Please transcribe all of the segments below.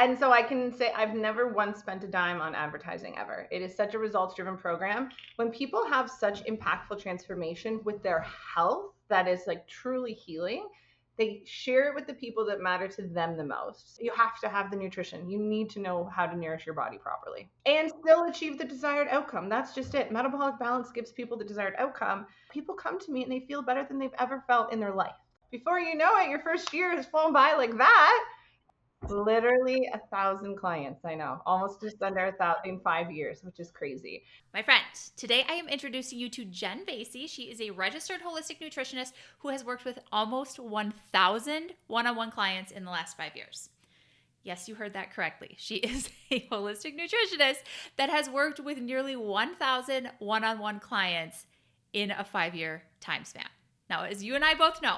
And so I can say I've never once spent a dime on advertising ever. It is such a results-driven program. When people have such impactful transformation with their health that is like truly healing, they share it with the people that matter to them the most. You have to have the nutrition. You need to know how to nourish your body properly and still achieve the desired outcome. That's just it. Metabolic balance gives people the desired outcome. People come to me and they feel better than they've ever felt in their life. Before you know it, your first year has flown by like that. Literally 1,000 clients. I know, almost just under 1,000 in 5 years, which is crazy. My friend, today I am introducing you to Jen Vasey. She is a registered holistic nutritionist who has worked with almost 1,000 one-on-one clients in the last 5 years. Yes, you heard that correctly. She is a holistic nutritionist that has worked with nearly 1,000 one-on-one clients in a 5-year time span. Now, as you and I both know,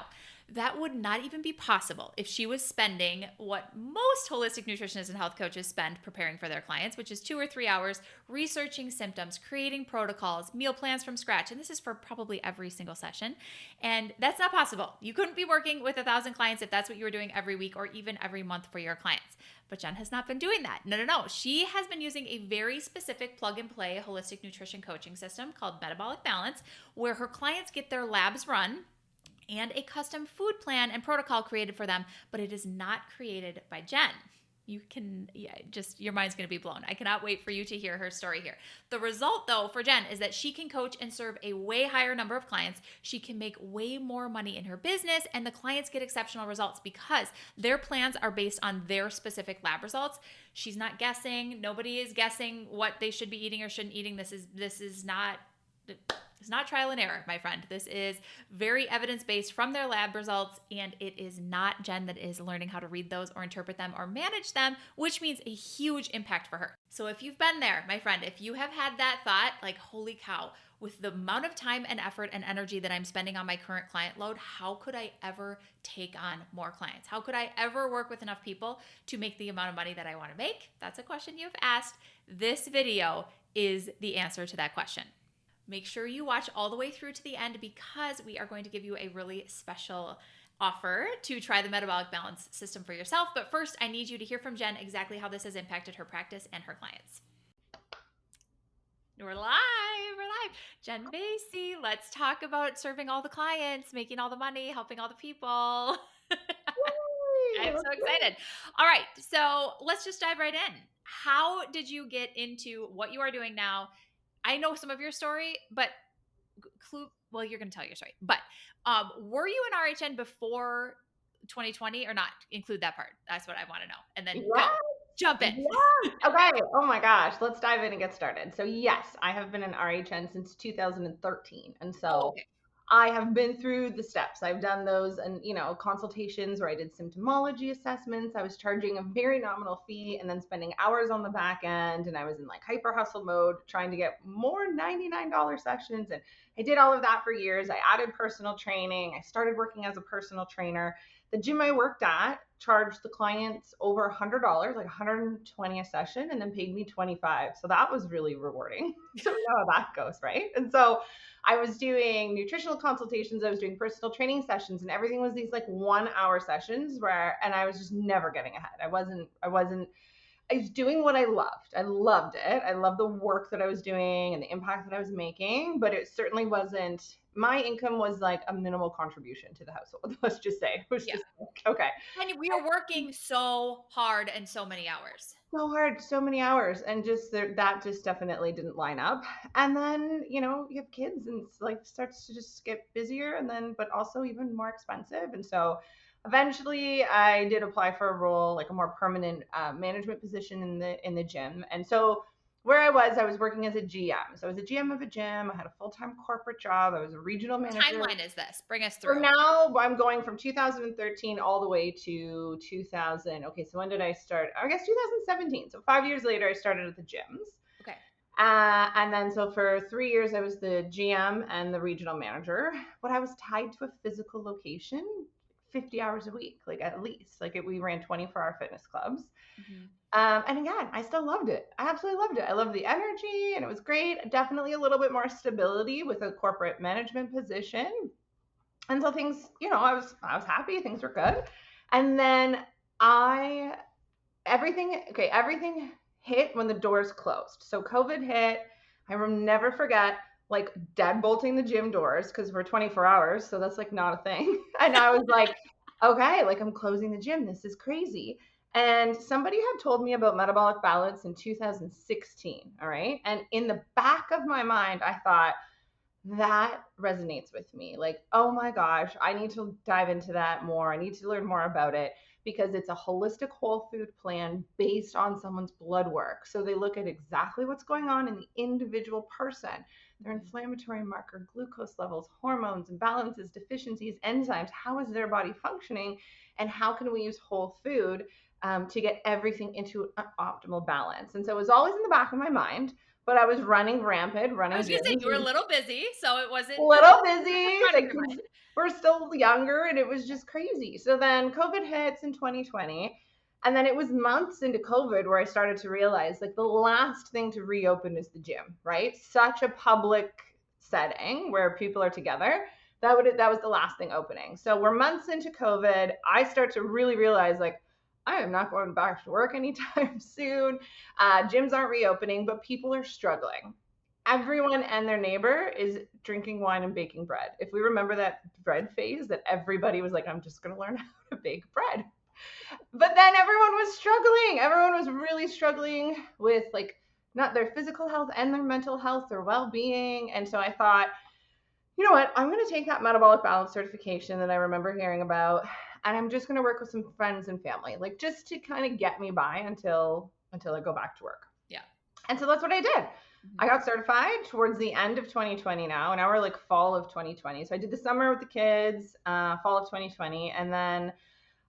that would not even be possible if she was spending what most holistic nutritionists and health coaches spend preparing for their clients, which is 2 or 3 hours researching symptoms, creating protocols, meal plans from scratch. And this is for probably every single session. And that's not possible. You couldn't be working with 1,000 clients if that's what you were doing every week or even every month for your clients. But Jen has not been doing that. No. She has been using a very specific plug and play holistic nutrition coaching system called Metabolic Balance, where her clients get their labs run and a custom food plan and protocol created for them, but it is not created by Jen. Your mind's going to be blown. I cannot wait for you to hear her story here. The result, though, for Jen is that she can coach and serve a way higher number of clients. She can make way more money in her business, and the clients get exceptional results because their plans are based on their specific lab results. She's not guessing. Nobody is guessing what they should be eating or shouldn't eating. This is not... It's not trial and error, my friend. This is very evidence-based from their lab results, and it is not Jen that is learning how to read those or interpret them or manage them, which means a huge impact for her. So if you've been there, my friend, if you have had that thought, like, holy cow, with the amount of time and effort and energy that I'm spending on my current client load, how could I ever take on more clients? How could I ever work with enough people to make the amount of money that I want to make? That's a question you've asked. This video is the answer to that question. Make sure you watch all the way through to the end because we are going to give you a really special offer to try the metabolic balance system for yourself. But first, I need you to hear from Jen exactly how this has impacted her practice and her clients. We're live. Jen Vasey, let's talk about serving all the clients, making all the money, helping all the people. I'm so excited. All right, so let's just dive right in. How did you get into what you are doing now? I know some of your story, but you're going to tell your story. But were you an RHN before 2020 or not? Include that part. That's what I want to know. And then go. Jump in. Yes. Okay. Oh my gosh. Let's dive in and get started. So yes, I have been an RHN since 2013. And so I have been through the steps. I've done those and, consultations where I did symptomology assessments. I was charging a very nominal fee and then spending hours on the back end. And I was in like hyper hustle mode, trying to get more $99 sessions. And I did all of that for years. I added personal training. I started working as a personal trainer. The gym I worked at charged the clients over $100, like $120 a session, and then paid me $25. So that was really rewarding. So you know how that goes, right? And so I was doing nutritional consultations, I was doing personal training sessions, and everything was these like 1 hour sessions and I was just never getting ahead. I was doing what I loved. I loved it. I loved the work that I was doing and the impact that I was making, but it certainly wasn't, my income was like a minimal contribution to the household. Let's just say it was just like, okay. And we are working so hard and so many hours. So hard, so many hours, and just that just definitely didn't line up. And then you have kids and it's like starts to just get busier, and then but also even more expensive. And so eventually I did apply for a role, like a more permanent management position in the gym. And so where I was working as a GM. So I was a GM of a gym. I had a full-time corporate job. I was a regional manager. What timeline is this? Bring us through. For now, I'm going from 2013 all the way to 2000. Okay, so when did I start? I guess 2017. So 5 years later, I started at the gyms. Okay. And then so for 3 years, I was the GM and the regional manager. But I was tied to a physical location 50 hours a week, like at least. We ran 24-hour fitness clubs. Mm-hmm. And again, I still loved it. I absolutely loved it. I loved the energy and it was great. Definitely a little bit more stability with a corporate management position. And so things, I was happy. Things were good. And then I everything hit when the doors closed. So COVID hit. I will never forget like deadbolting the gym doors because we're 24 hours. So that's like not a thing. And I was like, okay, like I'm closing the gym. This is crazy. And somebody had told me about metabolic balance in 2016. All right. And in the back of my mind, I thought, that resonates with me. Like, oh my gosh, I need to dive into that more. I need to learn more about it because it's a holistic whole food plan based on someone's blood work. So they look at exactly what's going on in the individual person, their inflammatory marker, glucose levels, hormones, imbalances, deficiencies, enzymes. How is their body functioning? And how can we use whole food to get everything into an optimal balance? And so it was always in the back of my mind, but I was running rampant, I running was gonna say gyms. you were a little busy, so it wasn't Little busy. front of The your mind. kids were still younger and it was just crazy. So then COVID hits in 2020. And then it was months into COVID where I started to realize like the last thing to reopen is the gym, right? Such a public setting where people are together. That was the last thing opening. So we're months into COVID. I start to really realize like I am not going back to work anytime soon. Gyms aren't reopening, but people are struggling. Everyone and their neighbor is drinking wine and baking bread. If we remember that bread phase that everybody was like, I'm just going to learn how to bake bread. But then everyone was struggling. Everyone was really struggling with like not their physical health and their mental health, their well-being. And so I thought, you know what? I'm going to take that metabolic balance certification that I remember hearing about, and I'm just going to work with some friends and family, like just to kind of get me by until I go back to work. Yeah. And so that's what I did. I got certified towards the end of 2020 now we're like fall of 2020. So I did the summer with the kids, fall of 2020. And then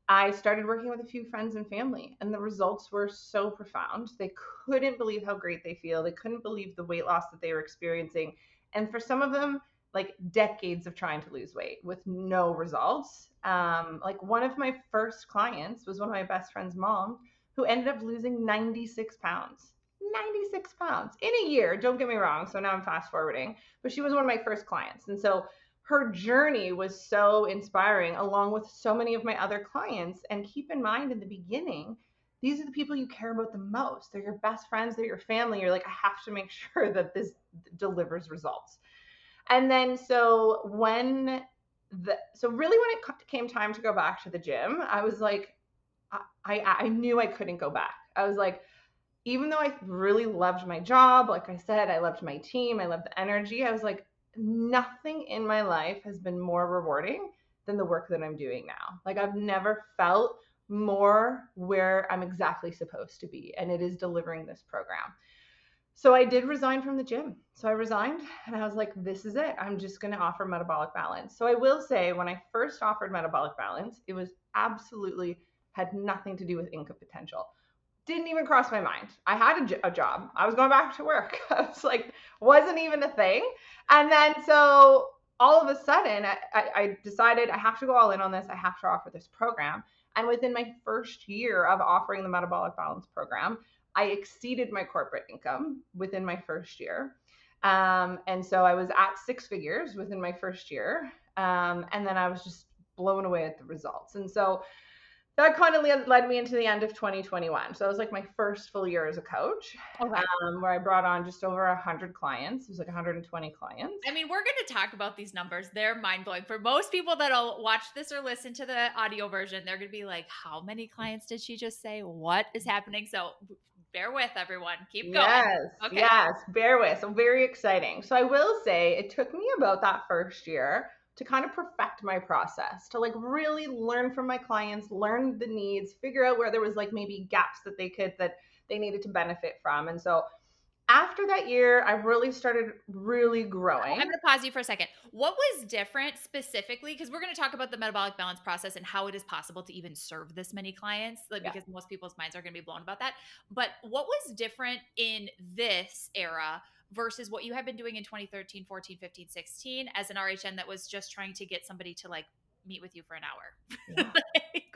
I started working with a few friends and family, and the results were so profound. They couldn't believe how great they feel. They couldn't believe the weight loss that they were experiencing. And for some of them, like decades of trying to lose weight with no results. Like one of my first clients was one of my best friend's mom who ended up losing 96 pounds. 96 pounds in a year. Don't get me wrong. So now I'm fast forwarding, but she was one of my first clients. And so her journey was so inspiring, along with so many of my other clients. And keep in mind, in the beginning, these are the people you care about the most. They're your best friends, they're your family. You're like, I have to make sure that this delivers results. And then so really when it came time to go back to the gym, I was like, I knew I couldn't go back. I was like, even though I really loved my job, like I said, I loved my team, I loved the energy. I was like, nothing in my life has been more rewarding than the work that I'm doing now. Like I've never felt more where I'm exactly supposed to be, and it is delivering this program. So I did resign from the gym. So I resigned and I was like, this is it. I'm just going to offer metabolic balance. So I will say when I first offered metabolic balance, it was absolutely had nothing to do with income potential. Didn't even cross my mind. I had a job. I was going back to work. I was like, wasn't even a thing. And then so all of a sudden I decided I have to go all in on this. I have to offer this program. And within my first year of offering the metabolic balance program, I exceeded my corporate income within my first year. And so I was at six figures within my first year. And then I was just blown away at the results. And so that kind of led me into the end of 2021. So it was like my first full year as a coach, where I brought on just over 100 clients. It was like 120 clients. I mean, we're going to talk about these numbers. They're mind-blowing. For most people that'll watch this or listen to the audio version, they're going to be like, how many clients did she just say? What is happening? So bear with, everyone. Keep going. Yes, okay. Yes, bear with. So very exciting. So I will say it took me about that first year to kind of perfect my process, to like really learn from my clients, learn the needs, figure out where there was like maybe gaps that they needed to benefit from. And so after that year, I really started really growing. I'm going to pause you for a second. What was different specifically? Because we're going to talk about the metabolic balance process and how it is possible to even serve this many clients, because most people's minds are going to be blown about that. But what was different in this era versus what you had been doing in 2013, 14, 15, 16 as an RHN that was just trying to get somebody to like meet with you for an hour?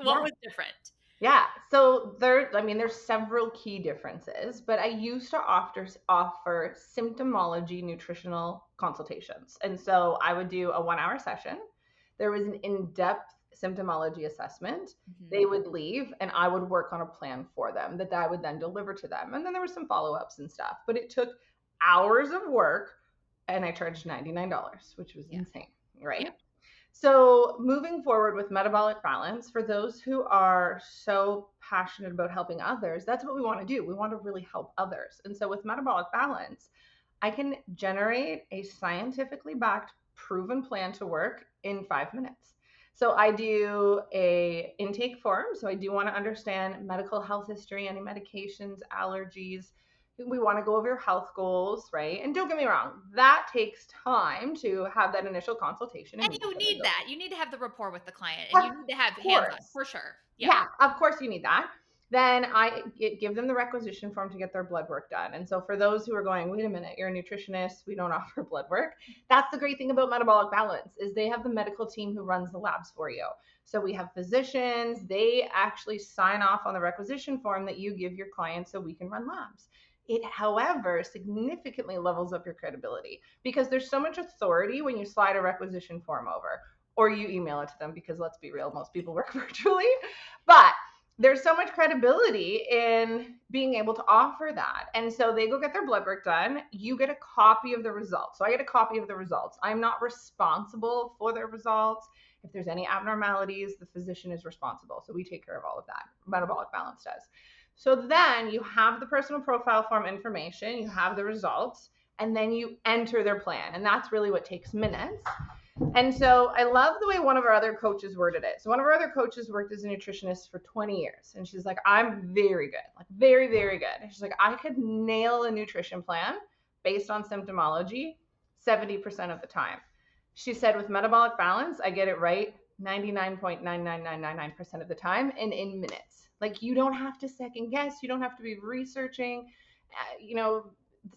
What was different? Yeah. So there's several key differences, but I used to offer symptomology nutritional consultations. And so I would do a 1 hour session. There was an in-depth symptomology assessment, they would leave and I would work on a plan for them that I would then deliver to them. And then there were some follow-ups and stuff, but it took hours of work and I charged $99, which was insane, right? Yeah. So moving forward with metabolic balance, for those who are so passionate about helping others, that's what we want to do. We want to really help others. And so with metabolic balance, I can generate a scientifically backed, proven plan to work in 5 minutes. So I do a intake form. So I do want to understand medical health history, any medications, allergies. We want to go over your health goals, right? And don't get me wrong, that takes time to have that initial consultation. And you need that. You need to have the rapport with the client, and you need to have hands-on for sure. Yeah, of course you need that. Then I give them the requisition form to get their blood work done. And so for those who are going, wait a minute, you're a nutritionist, we don't offer blood work. That's the great thing about Metabolic Balance is they have the medical team who runs the labs for you. So we have physicians, they actually sign off on the requisition form that you give your client so we can run labs. It, however, significantly levels up your credibility because there's so much authority when you slide a requisition form over or you email it to them because let's be real, most people work virtually. But there's so much credibility in being able to offer that. And so they go get their blood work done. You get a copy of the results. So I get a copy of the results. I'm not responsible for their results. If there's any abnormalities, the physician is responsible. So we take care of all of that. Metabolic Balance does. So then you have the personal profile form information, you have the results, and then you enter their plan. And that's really what takes minutes. And so I love the way one of our other coaches worded it. So one of our other coaches worked as a nutritionist for 20 years. And she's like, I'm very good, like very, very good. And she's like, I could nail a nutrition plan based on symptomology 70% of the time. She said with Metabolic Balance, I get it right 99.99999% of the time and in minutes. Like you don't have to second guess. You don't have to be researching,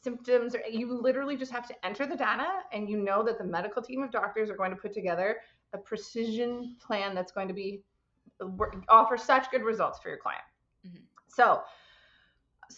symptoms. You literally just have to enter the data and you know that the medical team of doctors are going to put together a precision plan that's going to be offer such good results for your client. So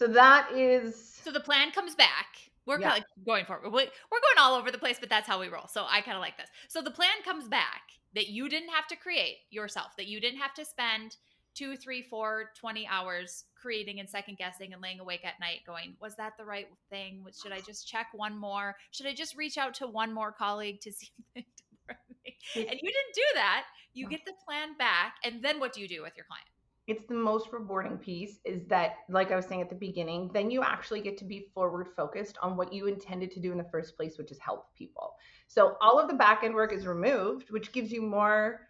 that is. So the plan comes back. We're kind of going forward. We're going all over the place, but that's how we roll. So I kind of like this. So the plan comes back that you didn't have to create yourself, that you didn't have to spend 2, 3, 4, 20 hours creating and second guessing and laying awake at night going, was that the right thing? Should I just check one more? Should I just reach out to one more colleague to see if they did me? And you didn't do that. You get the plan back. And then what do you do with your client? It's the most rewarding piece is that, like I was saying at the beginning, then you actually get to be forward focused on what you intended to do in the first place, which is help people. So all of the back end work is removed, which gives you more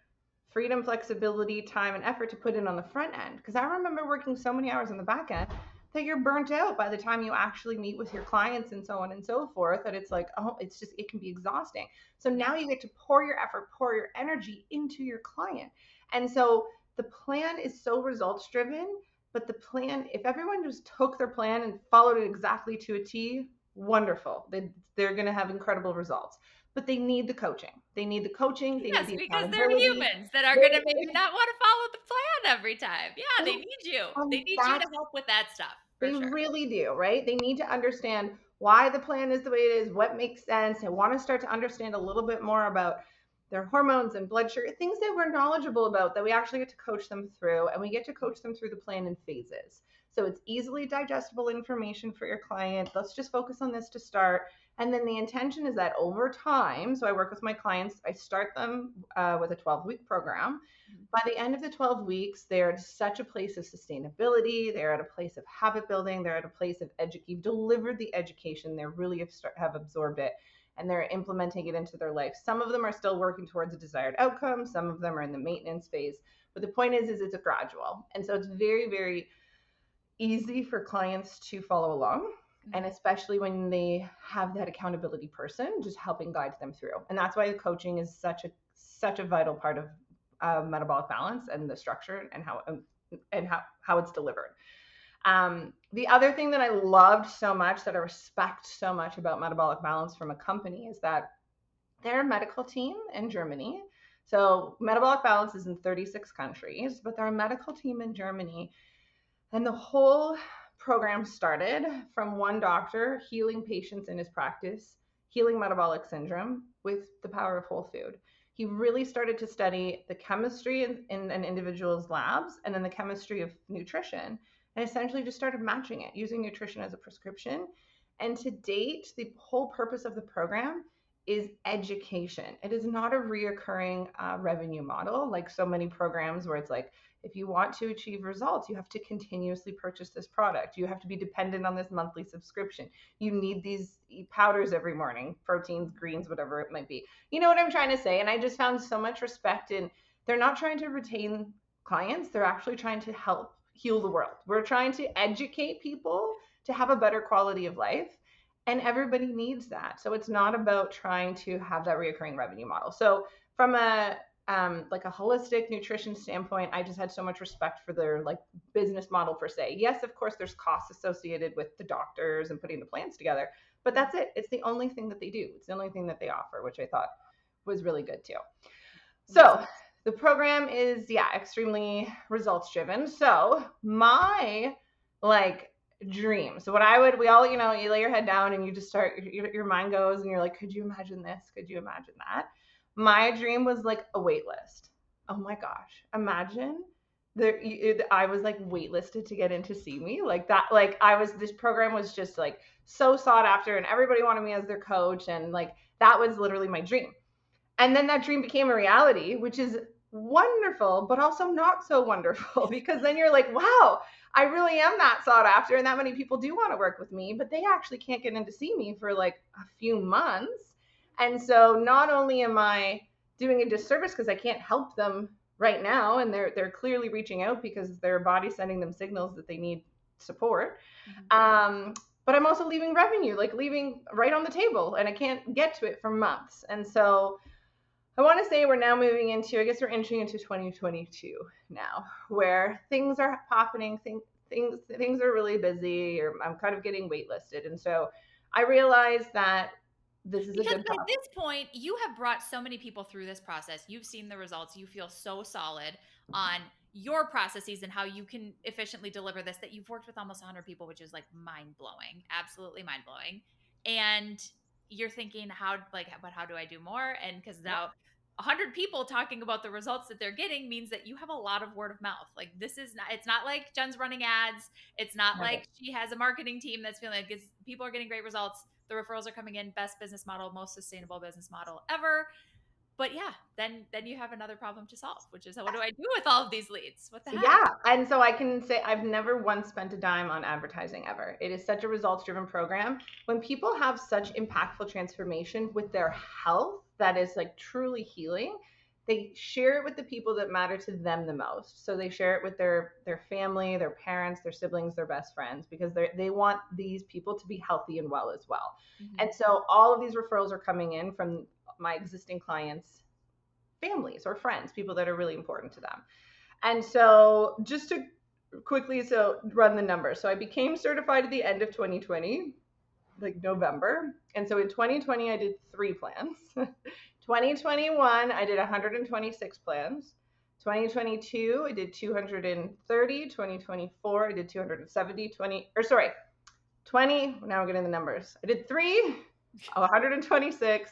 freedom, flexibility, time, and effort to put in on the front end. Because I remember working so many hours on the back end that you're burnt out by the time you actually meet with your clients and so on and so forth, that it's like, oh, it can be exhausting. So now you get to pour your effort, pour your energy into your client. And so the plan is so results driven, but the plan, if everyone just took their plan and followed it exactly to a T, wonderful. They're going to have incredible results. But they need the coaching. They need the coaching. They need the because they're humans that are going to maybe not want to follow the plan every time. Yeah, they need you. They need you to help with that stuff. They really do, right? They need to understand why the plan is the way it is, what makes sense. They want to start to understand a little bit more about their hormones and blood sugar, things that we're knowledgeable about that we actually get to coach them through, and we get to coach them through the plan in phases. So it's easily digestible information for your client. Let's just focus on this to start. And then the intention is that over time, so I work with my clients, I start them with a 12-week program. By the end of the 12 weeks, they're at such a place of sustainability. They're at a place of habit building. They're at a place of you've delivered the education. They really have absorbed it, and they're implementing it into their life. Some of them are still working towards a desired outcome. Some of them are in the maintenance phase. But the point is it's a gradual. And so it's very, very easy for clients to follow along. And especially when they have that accountability person just helping guide them through. And that's why the coaching is such a vital part of Metabolic Balance and the structure and how it's delivered. The other thing that I loved so much, that I respect so much about Metabolic Balance from a company, is that they're a medical team in Germany. So Metabolic Balance is in 36 countries, but they're a medical team in Germany. And the whole program started from one doctor healing patients in his practice, healing metabolic syndrome with the power of whole food. he really started to study the chemistry in an individual's labs and then the chemistry of nutrition, and essentially just started matching it using nutrition as a prescription. And to date, the whole purpose of the program is education. It is not a reoccurring revenue model like so many programs where it's like, if you want to achieve results, you have to continuously purchase this product. You have to be dependent on this monthly subscription. You need these powders every morning, proteins, greens, whatever it might be. You know what I'm trying to say? And I just found so much respect in, they're not trying to retain clients. They're actually trying to help heal the world. We're trying to educate people to have a better quality of life. And everybody needs that. So it's not about trying to have that reoccurring revenue model. So from a like a holistic nutrition standpoint, I just had so much respect for their like business model per se. Yes, of course, there's costs associated with the doctors and putting the plans together, but that's it. It's the only thing that they do. It's the only thing that they offer, which I thought was really good too. So the program is, extremely results driven. So my dream. So we all, you lay your head down and you just start, your mind goes and you're like, could you imagine this? Could you imagine that? My dream was like a wait list. Oh my gosh. Imagine I was like waitlisted to get in to see me like that. Like this program was just like so sought after and everybody wanted me as their coach. And like, that was literally my dream. And then that dream became a reality, which is wonderful, but also not so wonderful because then you're like, wow, I really am that sought after and that many people do want to work with me, but they actually can't get in to see me for like a few months. And so not only am I doing a disservice because I can't help them right now, and they're clearly reaching out because their body's sending them signals that they need support, but I'm also leaving revenue, like leaving right on the table, and I can't get to it for months. And so I want to say we're now moving into, I guess we're entering into 2022 now, where things are happening, things are really busy, or I'm kind of getting waitlisted. And so I realized that this is because a good by this point, you have brought so many people through this process. You've seen the results. You feel so solid on your processes and how you can efficiently deliver this, that you've worked with almost 100 people, which is like mind-blowing, absolutely mind-blowing. And you're thinking, but how do I do more? And because now 100 people talking about the results that they're getting means that you have a lot of word of mouth. Like it's not like Jen's running ads. It's not like she has a marketing team that's feeling like people are getting great results. The referrals are coming in, best business model, most sustainable business model ever. But then you have another problem to solve, which is, what do I do with all of these leads? What the heck? Yeah. And so I can say I've never once spent a dime on advertising ever. It is such a results-driven program. When people have such impactful transformation with their health that is like truly healing, they share it with the people that matter to them the most. So they share it with their family, their parents, their siblings, their best friends, because they want these people to be healthy and well as well. Mm-hmm. And so all of these referrals are coming in from my existing clients' families or friends, people that are really important to them. And so just to quickly run the numbers. So I became certified at the end of 2020, like November. And so in 2020, I did 3 plans. 2021, I did 126 plans. 2022, I did 230. 2024, I did 270. 20, now I'm getting the numbers. I did 3, 126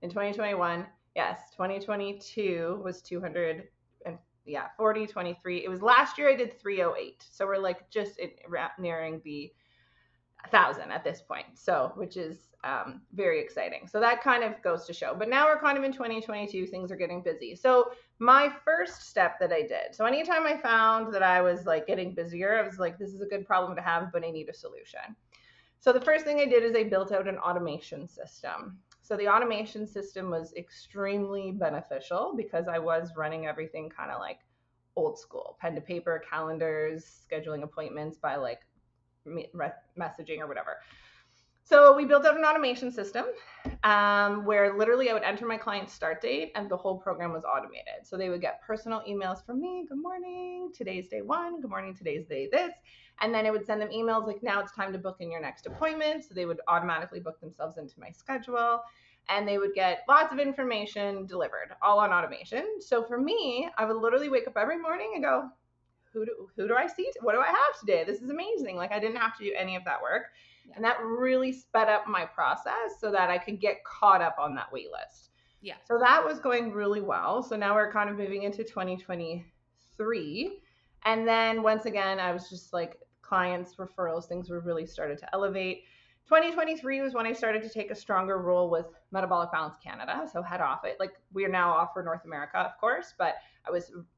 in 2021. Yes, 2022 was 200 and 40, 23. It was last year I did 308. So we're like just nearing the 1,000 at this point. So, which is very exciting. So that kind of goes to show. But now we're kind of in 2022, things are getting busy. So my first step that I did, so anytime I found that I was like getting busier, I was like, this is a good problem to have, but I need a solution. So the first thing I did is I built out an automation system. So the automation system was extremely beneficial because I was running everything kind of like old school, pen to paper, calendars, scheduling appointments by like messaging or whatever. So we built out an automation system where literally I would enter my client's start date and the whole program was automated. So they would get personal emails from me. Good morning, today's day 1. Good morning, today's day this. And then it would send them emails like, now it's time to book in your next appointment. So they would automatically book themselves into my schedule and they would get lots of information delivered all on automation. So for me, I would literally wake up every morning and go, who do I see? What do I have today? This is amazing. Like I didn't have to do any of that work. Yeah. And that really sped up my process so that I could get caught up on that wait list. Yeah. So that was going really well. So now we're kind of moving into 2023. And then once again, I was just like clients, referrals, things were really started to elevate. 2023 was when I started to take a stronger role with Metabolic Balance Canada. So head off it. Like we are now off for North America, of course, but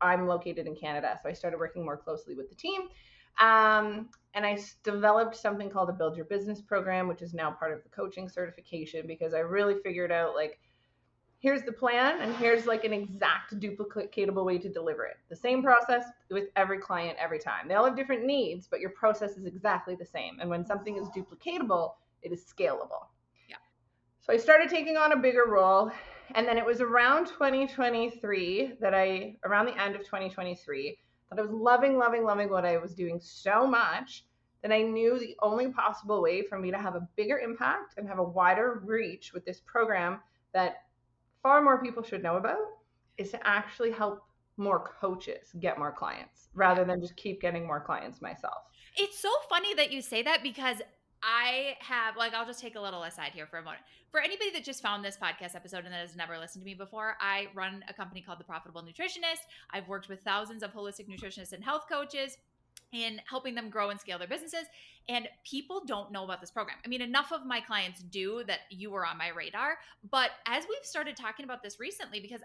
I'm located in Canada. So I started working more closely with the team. And I developed something called a Build Your Business program, which is now part of the coaching certification, because I really figured out like, here's the plan and here's like an exact duplicatable way to deliver it. The same process with every client every time. They all have different needs, but your process is exactly the same. And when something is duplicatable, it is scalable. Yeah. So I started taking on a bigger role. And then it was around 2023 around the end of 2023, that I was loving what I was doing so much that I knew the only possible way for me to have a bigger impact and have a wider reach with this program that far more people should know about is to actually help more coaches get more clients rather than just keep getting more clients myself. It's so funny that you say that because I have, like, I'll just take a little aside here for a moment. For anybody that just found this podcast episode and that has never listened to me before, I run a company called the Profitable Nutritionist. I've worked with thousands of holistic nutritionists and health coaches in helping them grow and scale their businesses. And people don't know about this program. I mean, enough of my clients do that you were on my radar. But as we've started talking about this recently, because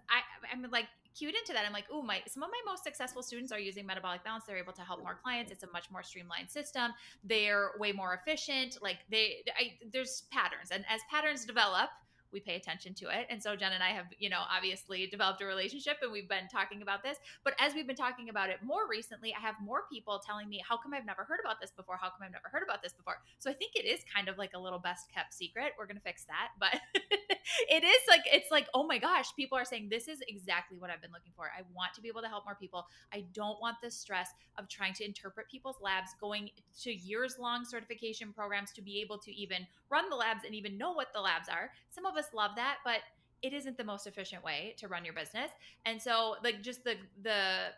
I'm like cued into that, I'm like, ooh, some of my most successful students are using Metabolic Balance. They're able to help more clients. It's a much more streamlined system. They're way more efficient. Like there's patterns, and as patterns develop, we pay attention to it. And so Jen and I have, obviously developed a relationship and we've been talking about this. But as we've been talking about it more recently, I have more people telling me, how come I've never heard about this before? How come I've never heard about this before? So I think it is kind of like a little best kept secret. We're going to fix that. But it's like, oh my gosh, people are saying this is exactly what I've been looking for. I want to be able to help more people. I don't want the stress of trying to interpret people's labs, going to years long certification programs to be able to even run the labs and even know what the labs are. Some of us love that, but it isn't the most efficient way to run your business. And so like just the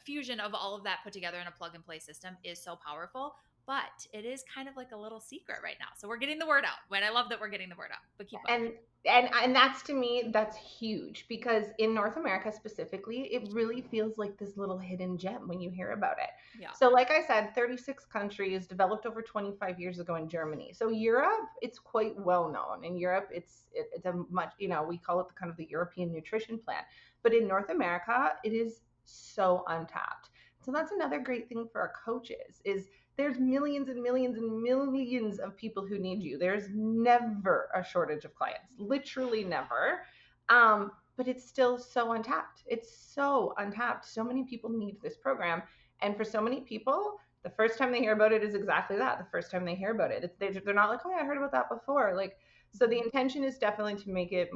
fusion of all of that put together in a plug and play system is so powerful, but it is kind of like a little secret right now. So we're getting the word out. But I love that we're getting the word out. But keep going. And that's, to me, that's huge, because in North America specifically, it really feels like this little hidden gem when you hear about it. Yeah. So like I said, 36 countries, developed over 25 years ago in Germany. So Europe, it's quite well known. In Europe, it's a much, we call it the kind of the European nutrition plan. But in North America, it is so untapped. So that's another great thing for our coaches is there's millions and millions and millions of people who need you. There's never a shortage of clients, literally never. But it's still so untapped. It's so untapped. So many people need this program. And for so many people, the first time they hear about it is exactly that. The first time they hear about it, they're not like, oh, yeah, I heard about that before. Like, so the intention is definitely to make it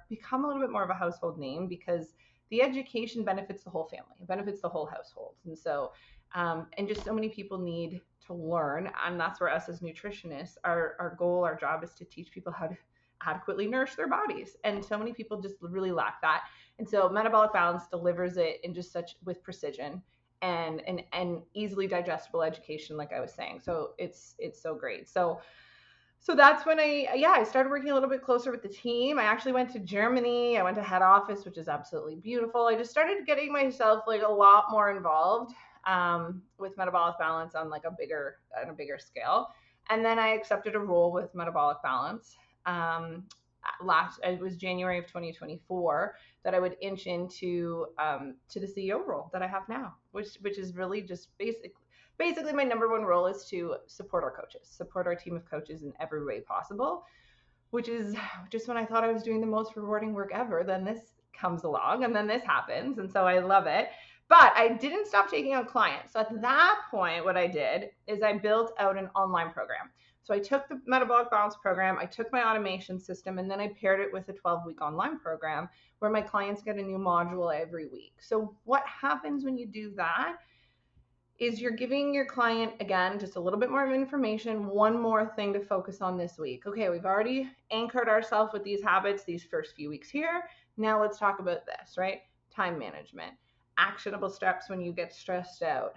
become a little bit more of a household name, because the education benefits the whole family. It benefits the whole household. And so, and just so many people need to learn. And that's where us as nutritionists, our goal, our job is to teach people how to adequately nourish their bodies. And so many people just really lack that. And so Metabolic Balance delivers it in just with precision and easily digestible education, like I was saying. So it's so great. So that's when I started working a little bit closer with the team. I actually went to Germany. I went to head office, which is absolutely beautiful. I just started getting myself like a lot more involved with Metabolic Balance on a bigger scale. And then I accepted a role with Metabolic Balance. It was January of 2024 that I would inch into to the CEO role that I have now, which is really just basically my number one role is to support our team of coaches in every way possible, which is just when I thought I was doing the most rewarding work ever. Then this comes along and then this happens. And so I love it. But I didn't stop taking on clients. So at that point, what I did is I built out an online program. So I took the Metabolic Balance program, I took my automation system, and then I paired it with a 12-week online program where my clients get a new module every week. So what happens when you do that is you're giving your client, again, just a little bit more of information, one more thing to focus on this week. Okay, we've already anchored ourselves with these habits these first few weeks here. Now let's talk about this, right? Time management, actionable steps when you get stressed out,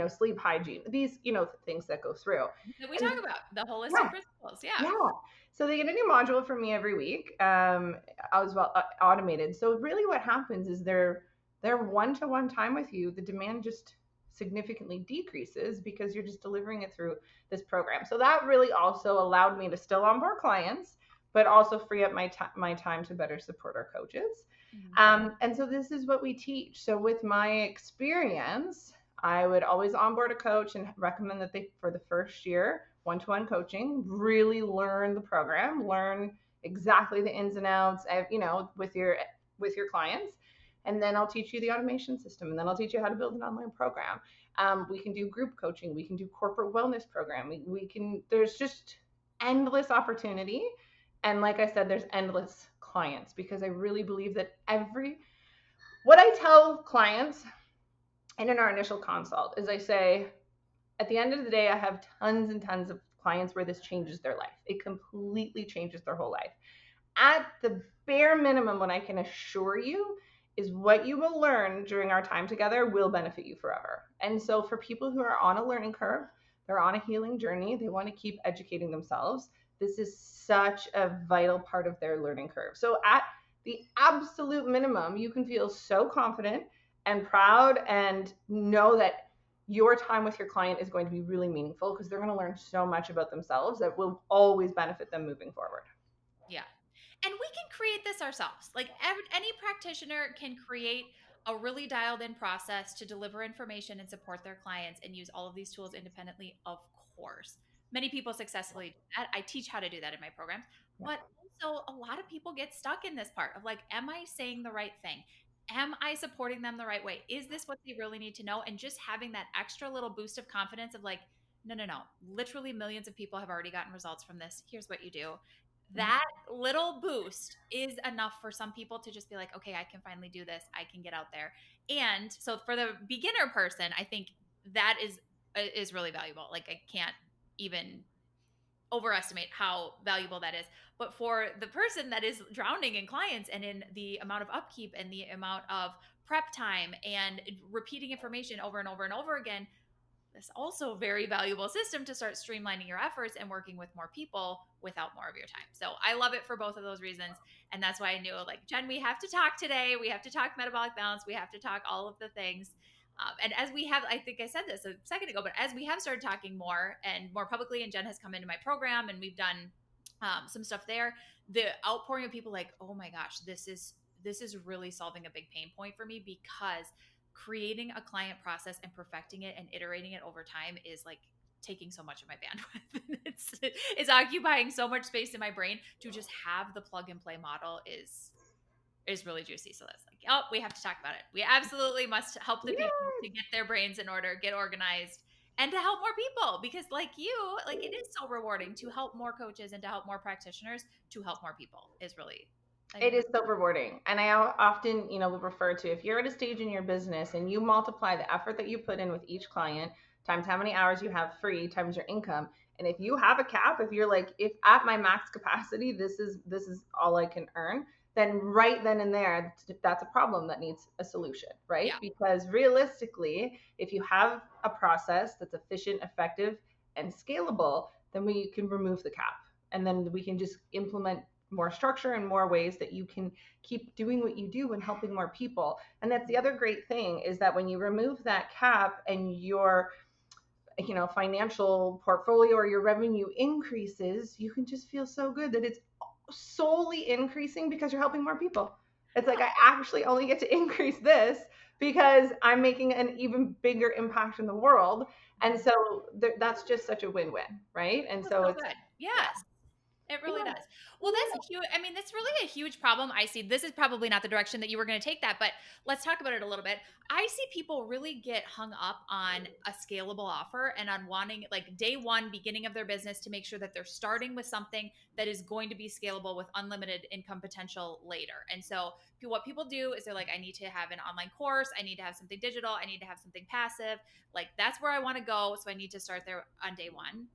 sleep hygiene, these, things that go through. That we And talk about the holistic yeah, principles. Yeah. yeah. So they get a new module from me every week, as well, automated. So really what happens is their one-to-one time with you, the demand just significantly decreases because you're just delivering it through this program. So that really also allowed me to still onboard clients, but also free up my time to better support our coaches. And so this is what we teach. So with my experience, I would always onboard a coach and recommend that they, for the first year, one-to-one coaching, really learn the program, learn exactly the ins and outs, with your clients. And then I'll teach you the automation system, and then I'll teach you how to build an online program. We can do group coaching. We can do corporate wellness program. We can. There's just endless opportunity, and like I said, there's endless clients, because I really believe that what I tell clients and in our initial consult is, I say, at the end of the day, I have tons and tons of clients where this changes their life. It completely changes their whole life. At the bare minimum, what I can assure you is what you will learn during our time together will benefit you forever. And so for people who are on a learning curve, they're on a healing journey, they want to keep educating themselves, this is such a vital part of their learning curve. So at the absolute minimum, you can feel so confident and proud and know that your time with your client is going to be really meaningful, because they're going to learn so much about themselves that will always benefit them moving forward. Yeah. And we can create this ourselves. Like any practitioner can create a really dialed in process to deliver information and support their clients and use all of these tools independently, of course. Many people successfully do that. I teach how to do that in my programs. Yeah. But also, a lot of people get stuck in this part of like, am I saying the right thing? Am I supporting them the right way? Is this what they really need to know? And just having that extra little boost of confidence of like, no, no, no. Literally millions of people have already gotten results from this. Here's what you do. That little boost is enough for some people to just be like, okay, I can finally do this. I can get out there. And so for the beginner person, I think that is really valuable. Like I can't even overestimate how valuable that is. But for the person that is drowning in clients and in the amount of upkeep and the amount of prep time and repeating information over and over and over again, this also very valuable system to start streamlining your efforts and working with more people without more of your time. So I love it for both of those reasons. And that's why I knew, like, Jen, we have to talk today. We have to talk metabolic balance. We have to talk all of the things. And as we have, I think I said this a second ago, but as we have started talking more and more publicly, and Jen has come into my program and we've done some stuff there, the outpouring of people like, oh my gosh, this is really solving a big pain point for me, because creating a client process and perfecting it and iterating it over time is like taking so much of my bandwidth. it's occupying so much space in my brain. To just have the plug and play model is really juicy. So that's like, oh, we have to talk about it. We absolutely must help the people to get their brains in order, get organized, and to help more people, because like you, like it is so rewarding to help more coaches and to help more practitioners to help more people is really, It is so rewarding. And I often, will refer to, if you're at a stage in your business and you multiply the effort that you put in with each client times how many hours you have free times your income. And if you have a cap, if you're like, if at my max capacity, this is all I can earn, then right then and there, that's a problem that needs a solution, right? yeah. Because realistically, if you have a process that's efficient, effective, and scalable, then we can remove the cap. And then we can just implement more structure and more ways that you can keep doing what you do and helping more people. And that's the other great thing, is that when you remove that cap and your financial portfolio or your revenue increases, you can just feel so good that it's solely increasing because you're helping more people. It's like, I actually only get to increase this because I'm making an even bigger impact in the world. And so that's just such a win-win, right? And That's so so it's, good. yeah. Yes. It really Yeah. does. Well, that's a huge, I mean, that's really a huge problem I see. This is probably not the direction that you were going to take that, but let's talk about it a little bit. I see people really get hung up on a scalable offer and on wanting, like, day one, beginning of their business, to make sure that they're starting with something that is going to be scalable with unlimited income potential later. And so what people do is they're like, I need to have an online course. I need to have something digital. I need to have something passive. Like, that's where I want to go. So I need to start there on day one.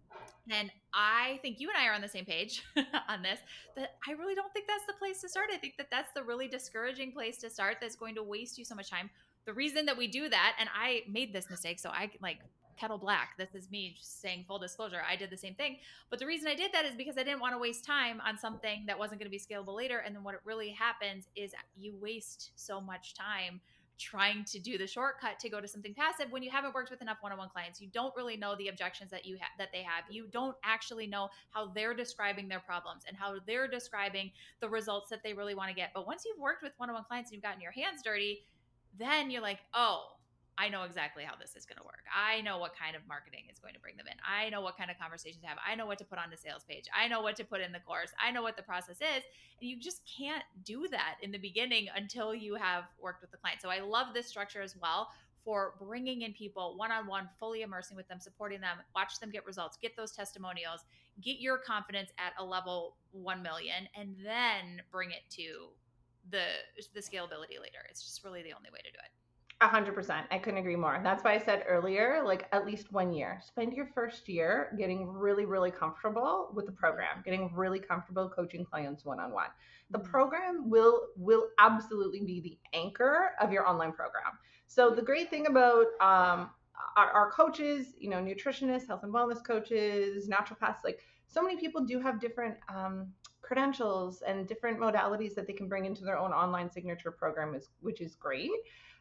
And I think you and I are on the same page on this, that I really don't think that's the place to start. I think that that's the really discouraging place to start, that's going to waste you so much time. the reason that we do that, and I made this mistake, so I like kettle black. This is me just saying full disclosure. I did the same thing. But the reason I did that is because I didn't want to waste time on something that wasn't going to be scalable later. And then what it really happens is you waste so much time trying to do the shortcut to go to something passive when you haven't worked with enough one-on-one clients. You don't really know the objections that that they have. You don't actually know how they're describing their problems and how they're describing the results that they really want to get. But once you've worked with one-on-one clients and you've gotten your hands dirty, then you're like, oh, I know exactly how this is going to work. I know what kind of marketing is going to bring them in. I know what kind of conversations to have. I know what to put on the sales page. I know what to put in the course. I know what the process is. And you just can't do that in the beginning until you have worked with the client. So I love this structure as well for bringing in people one-on-one, fully immersing with them, supporting them, watch them get results, get those testimonials, get your confidence at a level 1 million, and then bring it to the scalability later. It's just really the only way to do it. 100%. I couldn't agree more. That's why I said earlier, like at least 1 year. Spend your first year getting really, really comfortable with the program, getting really comfortable coaching clients one-on-one. The program will absolutely be the anchor of your online program. So the great thing about our coaches, you know, nutritionists, health and wellness coaches, naturopaths, like so many people do have different credentials and different modalities that they can bring into their own online signature program, which is great.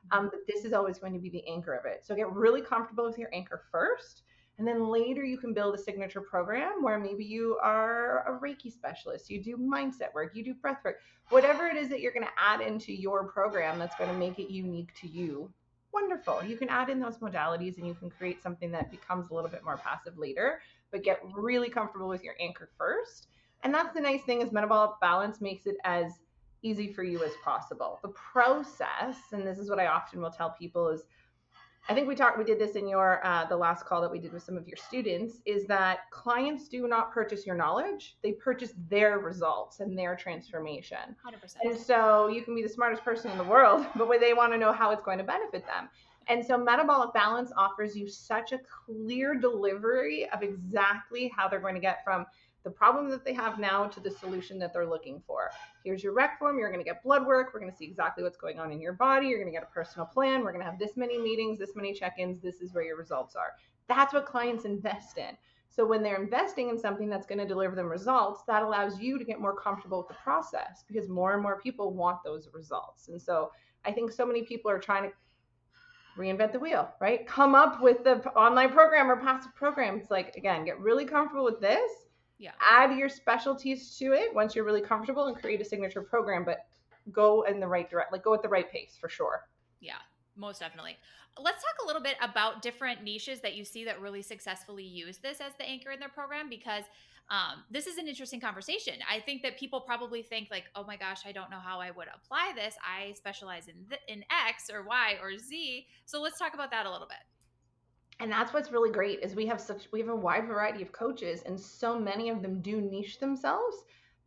But this is always going to be the anchor of it. So get really comfortable with your anchor first. And then later you can build a signature program where maybe you are a Reiki specialist, you do mindset work, you do breath work, whatever it is that you're going to add into your program that's going to make it unique to you. Wonderful. You can add in those modalities and you can create something that becomes a little bit more passive later, but get really comfortable with your anchor first. And that's the nice thing is Metabolic Balance makes it as easy for you as possible. The process, and this is what I often will tell people is, I think we did this in your, the last call that we did with some of your students, is that clients do not purchase your knowledge. They purchase their results and their transformation. 100%. And so you can be the smartest person in the world, but they want to know how it's going to benefit them. And so Metabolic Balance offers you such a clear delivery of exactly how they're going to get from the problem that they have now to the solution that they're looking for. Here's your rec form. You're going to get blood work. We're going to see exactly what's going on in your body. You're going to get a personal plan. We're going to have this many meetings, this many check-ins. This is where your results are. That's what clients invest in. So when they're investing in something that's going to deliver them results, that allows you to get more comfortable with the process because more and more people want those results. And so I think so many people are trying to reinvent the wheel, right? Come up with the online program or passive program. It's like, again, get really comfortable with this. Yeah. Add your specialties to it once you're really comfortable and create a signature program, but go in the right direction, like go at the right pace for sure. Yeah, most definitely. Let's talk a little bit about different niches that you see that really successfully use this as the anchor in their program, because this is an interesting conversation. I think that people probably think like, oh my gosh, I don't know how I would apply this. I specialize in X or Y or Z. So let's talk about that a little bit. And that's what's really great is we have a wide variety of coaches and so many of them do niche themselves,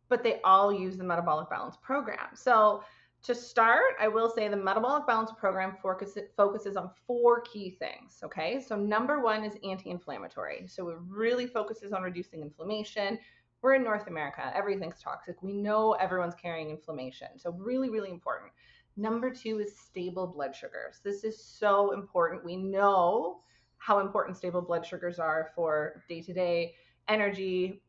but they all use the Metabolic Balance program. So to start, I will say the Metabolic Balance program focuses on 4 key things. Okay. So number 1 is anti-inflammatory. So it really focuses on reducing inflammation. We're in North America. Everything's toxic. We know everyone's carrying inflammation. So really, really important. Number 2 is stable blood sugars. This is so important. We know how important stable blood sugars are for day-to-day energy,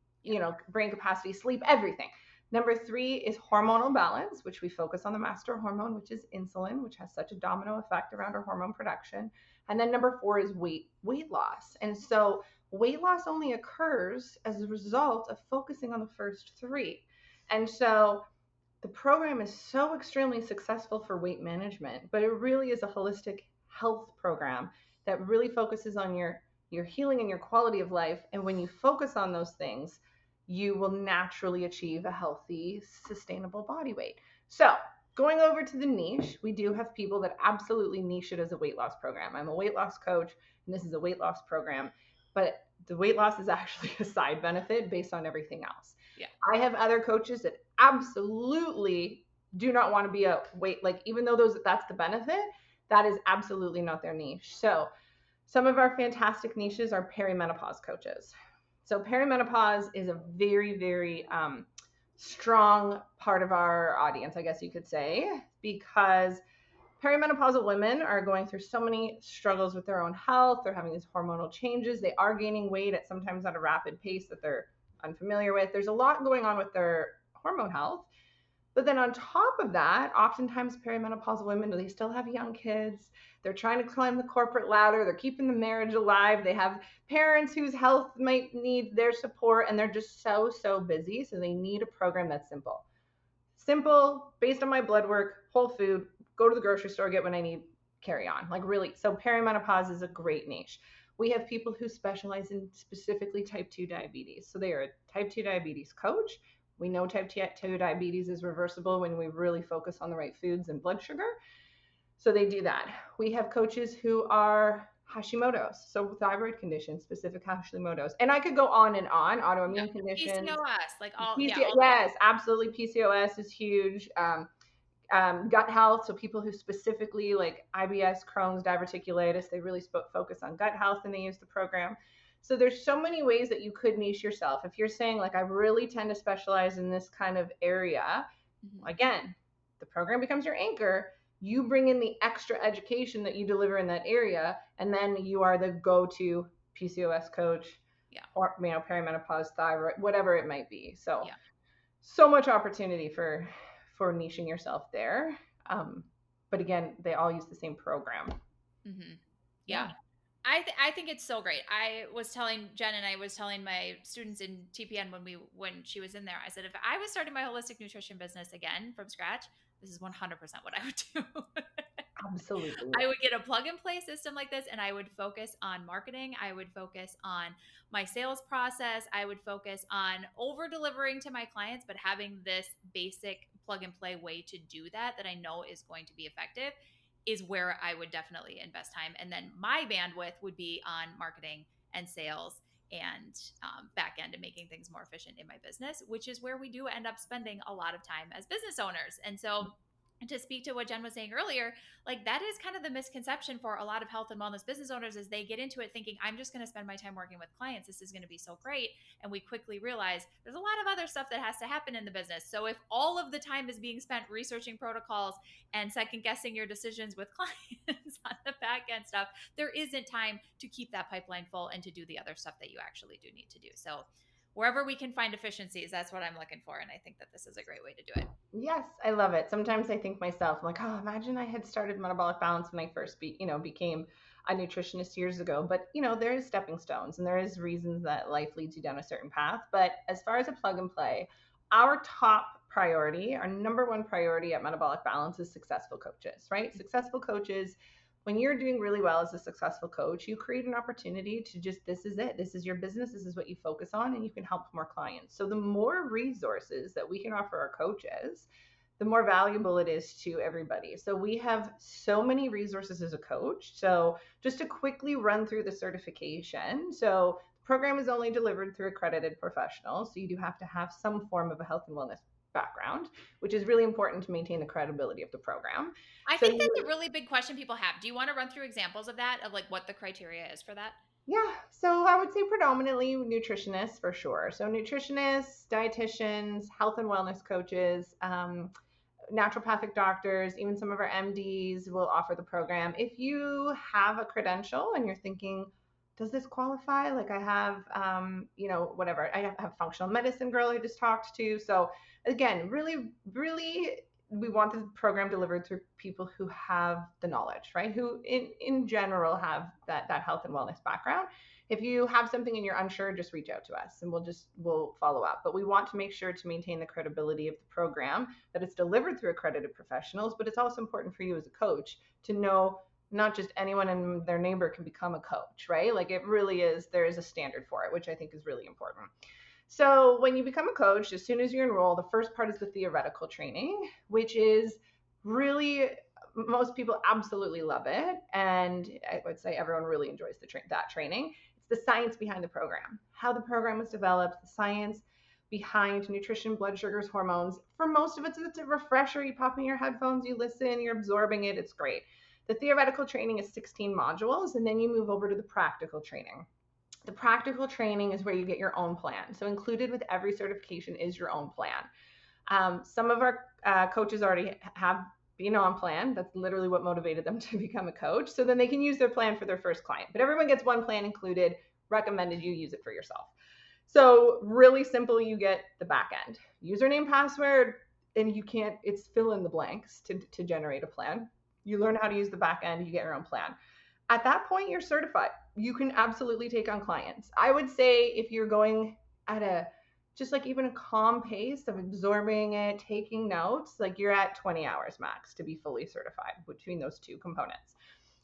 brain capacity, sleep, everything. Number 3 is hormonal balance, which we focus on the master hormone, which is insulin, which has such a domino effect around our hormone production. And then number 4 is weight loss. And so weight loss only occurs as a result of focusing on the first 3. And so the program is so extremely successful for weight management, but it really is a holistic health program that really focuses on your healing and your quality of life. And when you focus on those things, you will naturally achieve a healthy, sustainable body weight. So going over to the niche, we do have people that absolutely niche it as a weight loss program. I'm a weight loss coach, and this is a weight loss program, but the weight loss is actually a side benefit based on everything else. Yeah. I have other coaches that absolutely do not want to be a weight, like even though that's the benefit, that is absolutely not their niche. So some of our fantastic niches are perimenopause coaches. So perimenopause is a very, very strong part of our audience, I guess you could say, because Perimenopausal women are going through so many struggles with their own health. They're having these hormonal changes. They are gaining weight at sometimes at a rapid pace that they're unfamiliar with. There's a lot going on with their hormone health. But then on top of that, oftentimes perimenopausal women, they still have young kids. They're trying to climb the corporate ladder. They're keeping the marriage alive. They have parents whose health might need their support, and they're just so busy. So they need a program that's simple. Simple, based on my blood work, whole food, go to the grocery store, get what I need, carry on. Like really, so perimenopause is a great niche. We have people who specialize in specifically type 2 diabetes. So they are a type 2 diabetes coach. We know type 2 diabetes is reversible when we really focus on the right foods and blood sugar. So they do that. We have coaches who are Hashimoto's, so thyroid conditions, specific Hashimoto's. And I could go on and on, autoimmune conditions. PCOS, like all, yes, absolutely. PCOS is huge. Gut health, so people who specifically like IBS, Crohn's, diverticulitis, they really focus on gut health and they use the program. So there's so many ways that you could niche yourself. If you're saying like, I really tend to specialize in this kind of area, again, the program becomes your anchor. You bring in the extra education that you deliver in that area, and then you are the go-to PCOS coach, or perimenopause, thyroid, whatever it might be. So, so much opportunity for niching yourself there. But again, they all use the same program. Yeah. I think it's so great. I was telling Jen and I was telling my students in TPN when she was in there, I said, if I was starting my holistic nutrition business again from scratch, this is 100% what I would do. Absolutely. I would get a plug and play system like this, and I would focus on marketing. I would focus on my sales process. I would focus on over delivering to my clients, but having this basic plug and play way to do that I know is going to be effective is where I would definitely invest time. And then my bandwidth would be on marketing and sales and back end and making things more efficient in my business, which is where we do end up spending a lot of time as business owners. And so to speak to what Jen was saying earlier, like that is kind of the misconception for a lot of health and wellness business owners is they get into it thinking, I'm just going to spend my time working with clients. This is going to be so great. And we quickly realize there's a lot of other stuff that has to happen in the business. So if all of the time is being spent researching protocols and second guessing your decisions with clients on the back end stuff, there isn't time to keep that pipeline full and to do the other stuff that you actually do need to do. So wherever we can find efficiencies, that's what I'm looking for. And I think that this is a great way to do it. Yes, I love it. Sometimes I think myself, I'm like, oh, imagine I had started Metabolic Balance when I first became a nutritionist years ago. But, there is stepping stones and there is reasons that life leads you down a certain path. But as far as a plug and play, our top priority, our number one priority at Metabolic Balance is successful coaches, right? Successful coaches. When you're doing really well as a successful coach, you create an opportunity to just, this is it. This is your business. This is what you focus on, and you can help more clients. So the more resources that we can offer our coaches, the more valuable it is to everybody. So we have so many resources as a coach. So just to quickly run through the certification. So the program is only delivered through accredited professionals. So you do have to have some form of a health and wellness background, which is really important to maintain the credibility of the program. I think that's a really big question people have. Do you want to run through examples of that, of like what the criteria is for that? Yeah, so I would say predominantly nutritionists for sure. So nutritionists, dietitians, health and wellness coaches, naturopathic doctors, even some of our MDs will offer the program. If you have a credential and you're thinking, does this qualify? Like I have, whatever. I have functional medicine girl I just talked to. So again, really, we want the program delivered through people who have the knowledge, right? Who in general have that health and wellness background. If you have something and you're unsure, just reach out to us and we'll follow up. But we want to make sure to maintain the credibility of the program, that it's delivered through accredited professionals, but it's also important for you as a coach to know not just anyone and their neighbor can become a coach, right? Like it really is, there is a standard for it, which I think is really important. So when you become a coach, as soon as you enroll, the first part is the theoretical training, which is really, most people absolutely love it. And I would say everyone really enjoys that training. It's the science behind the program, how the program was developed, the science behind nutrition, blood sugars, hormones. For most of it, it's a refresher. You pop in your headphones, you listen, you're absorbing it. It's great. The theoretical training is 16 modules, and then you move over to the practical training. The practical training is where you get your own plan. So included with every certification is your own plan. Some of our coaches already have being on plan. That's literally what motivated them to become a coach. So then they can use their plan for their first client. But everyone gets one plan included, recommended you use it for yourself. So really simple, you get the back end, username, password, and it's fill in the blanks to generate a plan. You learn how to use the back end, you get your own plan. At that point, you're certified. You can absolutely take on clients. I would say if you're going at just like even a calm pace of absorbing it, taking notes, like you're at 20 hours max to be fully certified between those two components.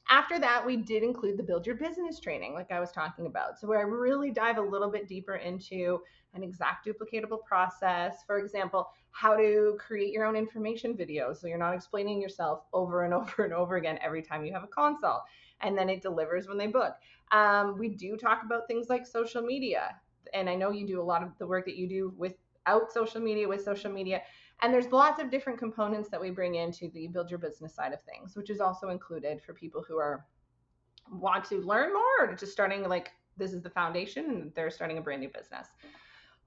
After that, we did include the build your business training, like I was talking about. So where I really dive a little bit deeper into an exact duplicatable process. For example, how to create your own information videos so you're not explaining yourself over and over and over again every time you have a consult, and then it delivers when they book. We do talk about things like social media, and I know you do a lot of the work that you do without social media, with social media. And there's lots of different components that we bring into the build your business side of things, which is also included for people who want to learn more or just starting, like this is the foundation and they're starting a brand new business.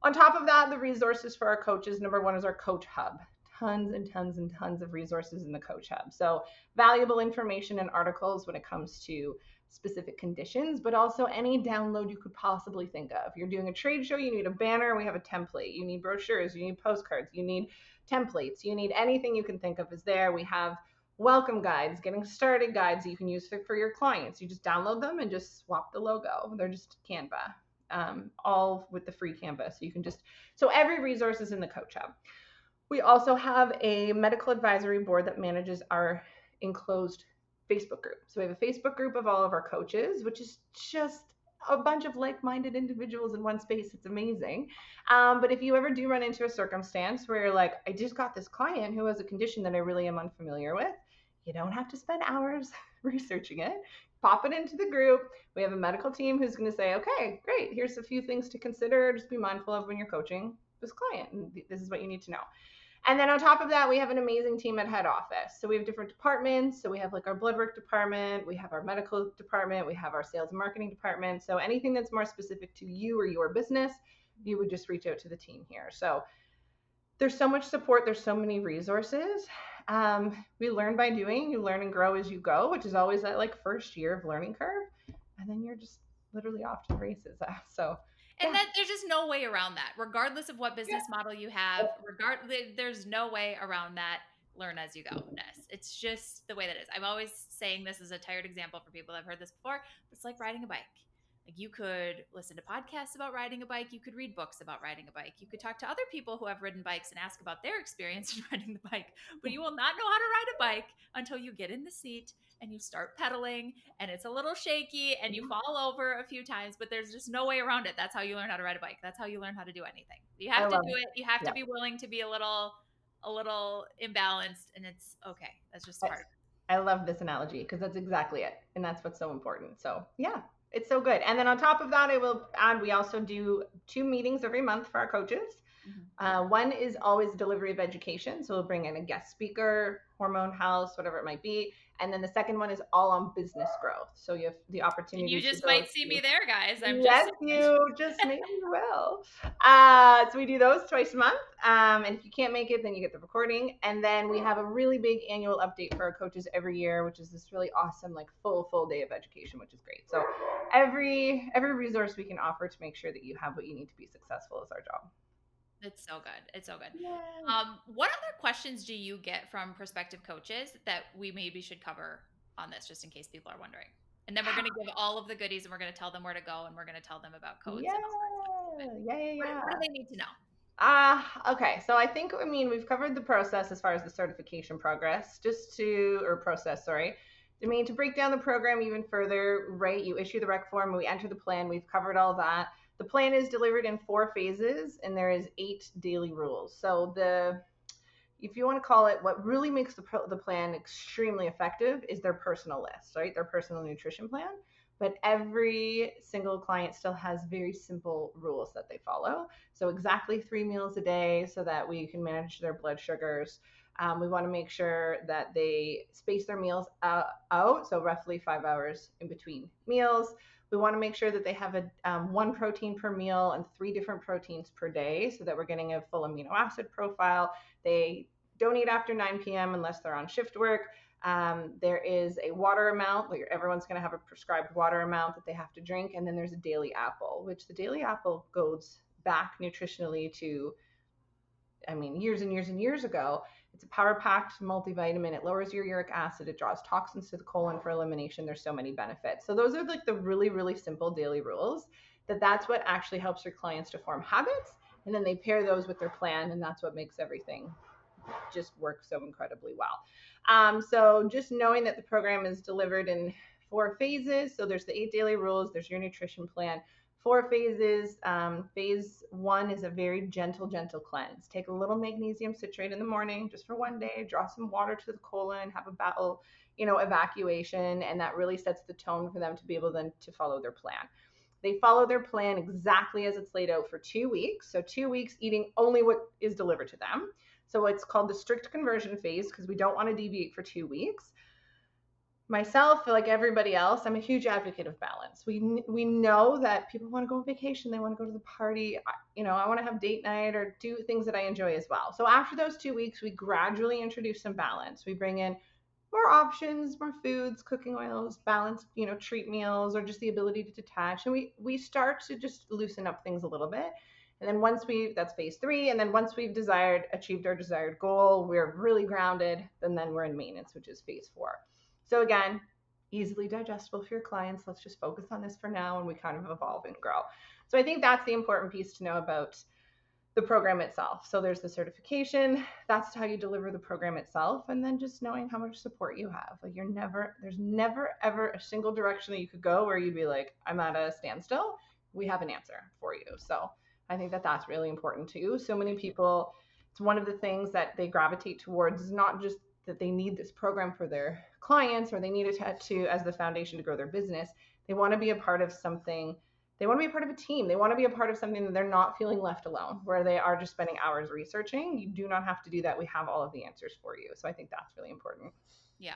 On top of that, the resources for our coaches, number one is our coach hub. Tons and tons and tons of resources in the coach hub. So valuable information and articles when it comes to specific conditions, but also any download you could possibly think of. You're doing a trade show, you need a banner, we have a template. You need brochures, you need postcards, you need templates, you need anything you can think of is there. We have welcome guides, getting started guides that you can use for your clients. You just download them and just swap the logo. They're just Canva, all with the free Canva. So every resource is in the coach hub. We also have a medical advisory board that manages our enclosed Facebook group. So we have a Facebook group of all of our coaches, which is just a bunch of like-minded individuals in one space. It's amazing. But if you ever do run into a circumstance where you're like, I just got this client who has a condition that I really am unfamiliar with, you don't have to spend hours researching it. Pop it into the group. We have a medical team who's going to say, okay, great. Here's a few things to consider. Just be mindful of when you're coaching this client. And this is what you need to know. And then on top of that, we have an amazing team at head office. So we have different departments. So we have like our blood work department, we have our medical department, we have our sales and marketing department. So anything that's more specific to you or your business, you would just reach out to the team here. So there's so much support. There's so many resources. We learn by doing. You learn and grow as you go, which is always that like first year of learning curve. And then you're just literally off to the races. And then there's just no way around that. Regardless of what business model you have, there's no way around that. Learn as you go. It's just the way that it is. I'm always saying this as a tired example for people that have heard this before. But it's like riding a bike. Like you could listen to podcasts about riding a bike. You could read books about riding a bike. You could talk to other people who have ridden bikes and ask about their experience in riding the bike. But you will not know how to ride a bike until you get in the seat and you start pedaling and it's a little shaky and you fall over a few times, but there's just no way around it. That's how you learn how to ride a bike. That's how you learn how to do anything. You have to do it. You have to be willing to be a little imbalanced, and it's okay. That's just part of it. I love this analogy because that's exactly it. And that's what's so important. So yeah, it's so good. And then on top of that, I will add, we also do 2 meetings every month for our coaches. One is always delivery of education. So we'll bring in a guest speaker, hormone health, whatever it might be. And then the second one is all on business growth. So you have the opportunity. And you just might see me there, guys. You just maybe will. So we do those twice a month. And if you can't make it, then you get the recording. And then we have a really big annual update for our coaches every year, which is this really awesome, like full day of education, which is great. So every resource we can offer to make sure that you have what you need to be successful is our job. It's so good. It's so good. What other questions do you get from prospective coaches that we maybe should cover on this, just in case people are wondering? And then we're going to give all of the goodies and we're going to tell them where to go and we're going to tell them about codes. Yeah. What do they need to know? Okay. So I think, we've covered the process as far as the certification process, to break down the program even further, right? You issue the rec form, we enter the plan, we've covered all that. The plan is delivered in 4 phases and there is 8 daily rules. So if you want to call it, what really makes the plan extremely effective is their personal list, right? Their personal nutrition plan. But every single client still has very simple rules that they follow. So exactly 3 meals a day so that we can manage their blood sugars. We want to make sure that they space their meals out, so roughly 5 hours in between meals. We want to make sure that they have 1 protein per meal and 3 different proteins per day so that we're getting a full amino acid profile. They don't eat after 9 p.m. unless they're on shift work. There is a water amount, like everyone's going to have a prescribed water amount that they have to drink. And then there's a daily apple, which the daily apple goes back nutritionally to, years and years and years ago. It's a power-packed multivitamin. It lowers your uric acid. It draws toxins to the colon for elimination. There's so many benefits. So those are like the really, really simple daily rules that's what actually helps your clients to form habits. And then they pair those with their plan, and that's what makes everything just work so incredibly well. So just knowing that the program is delivered in 4 phases. So there's the 8 daily rules. There's your nutrition plan. 4 phases. Phase 1 is a very gentle cleanse. Take a little magnesium citrate in the morning just for 1 day, draw some water to the colon, have a bowel, evacuation, and that really sets the tone for them to be able then to follow their plan. They follow their plan exactly as it's laid out for 2 weeks. So 2 weeks eating only what is delivered to them. So it's called the strict conversion phase because we don't want to deviate for 2 weeks. Myself, like everybody else, I'm a huge advocate of balance. We know that people want to go on vacation. They want to go to the party. I want to have date night or do things that I enjoy as well. So after those 2 weeks, we gradually introduce some balance. We bring in more options, more foods, cooking oils, balanced, treat meals, or just the ability to detach. And we start to just loosen up things a little bit. And then that's phase 3. And then once we've achieved our desired goal, we're really grounded. And then we're in maintenance, which is phase 4. So again, easily digestible for your clients. Let's just focus on this for now, and we kind of evolve and grow. So I think that's the important piece to know about the program itself. So there's the certification. That's how you deliver the program itself. And then just knowing how much support you have. Like there's never, ever a single direction that you could go where you'd be like, I'm at a standstill. We have an answer for you. So I think that that's really important too. So many people, it's one of the things that they gravitate towards is not just that they need this program for their clients or they need it to as the foundation to grow their business. They want to be a part of something. They want to be a part of a team. They want to be a part of something that they're not feeling left alone, where they are just spending hours researching. You do not have to do that. We have all of the answers for you. So I think that's really important. Yeah,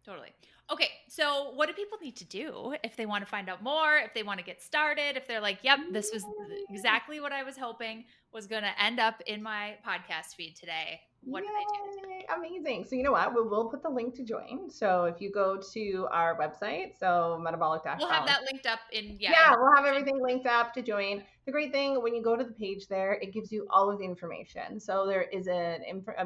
totally. Okay, so what do people need to do if they want to find out more, if they want to get started, if they're like, yep, this was exactly what I was hoping was going to end up in my podcast feed today? What do they do? Amazing. So you know what? We'll put the link to join. So if you go to our website, so metabolic we'll have that linked up in we'll have everything linked up to join. The great thing when you go to the page there, it gives you all of the information. So there is a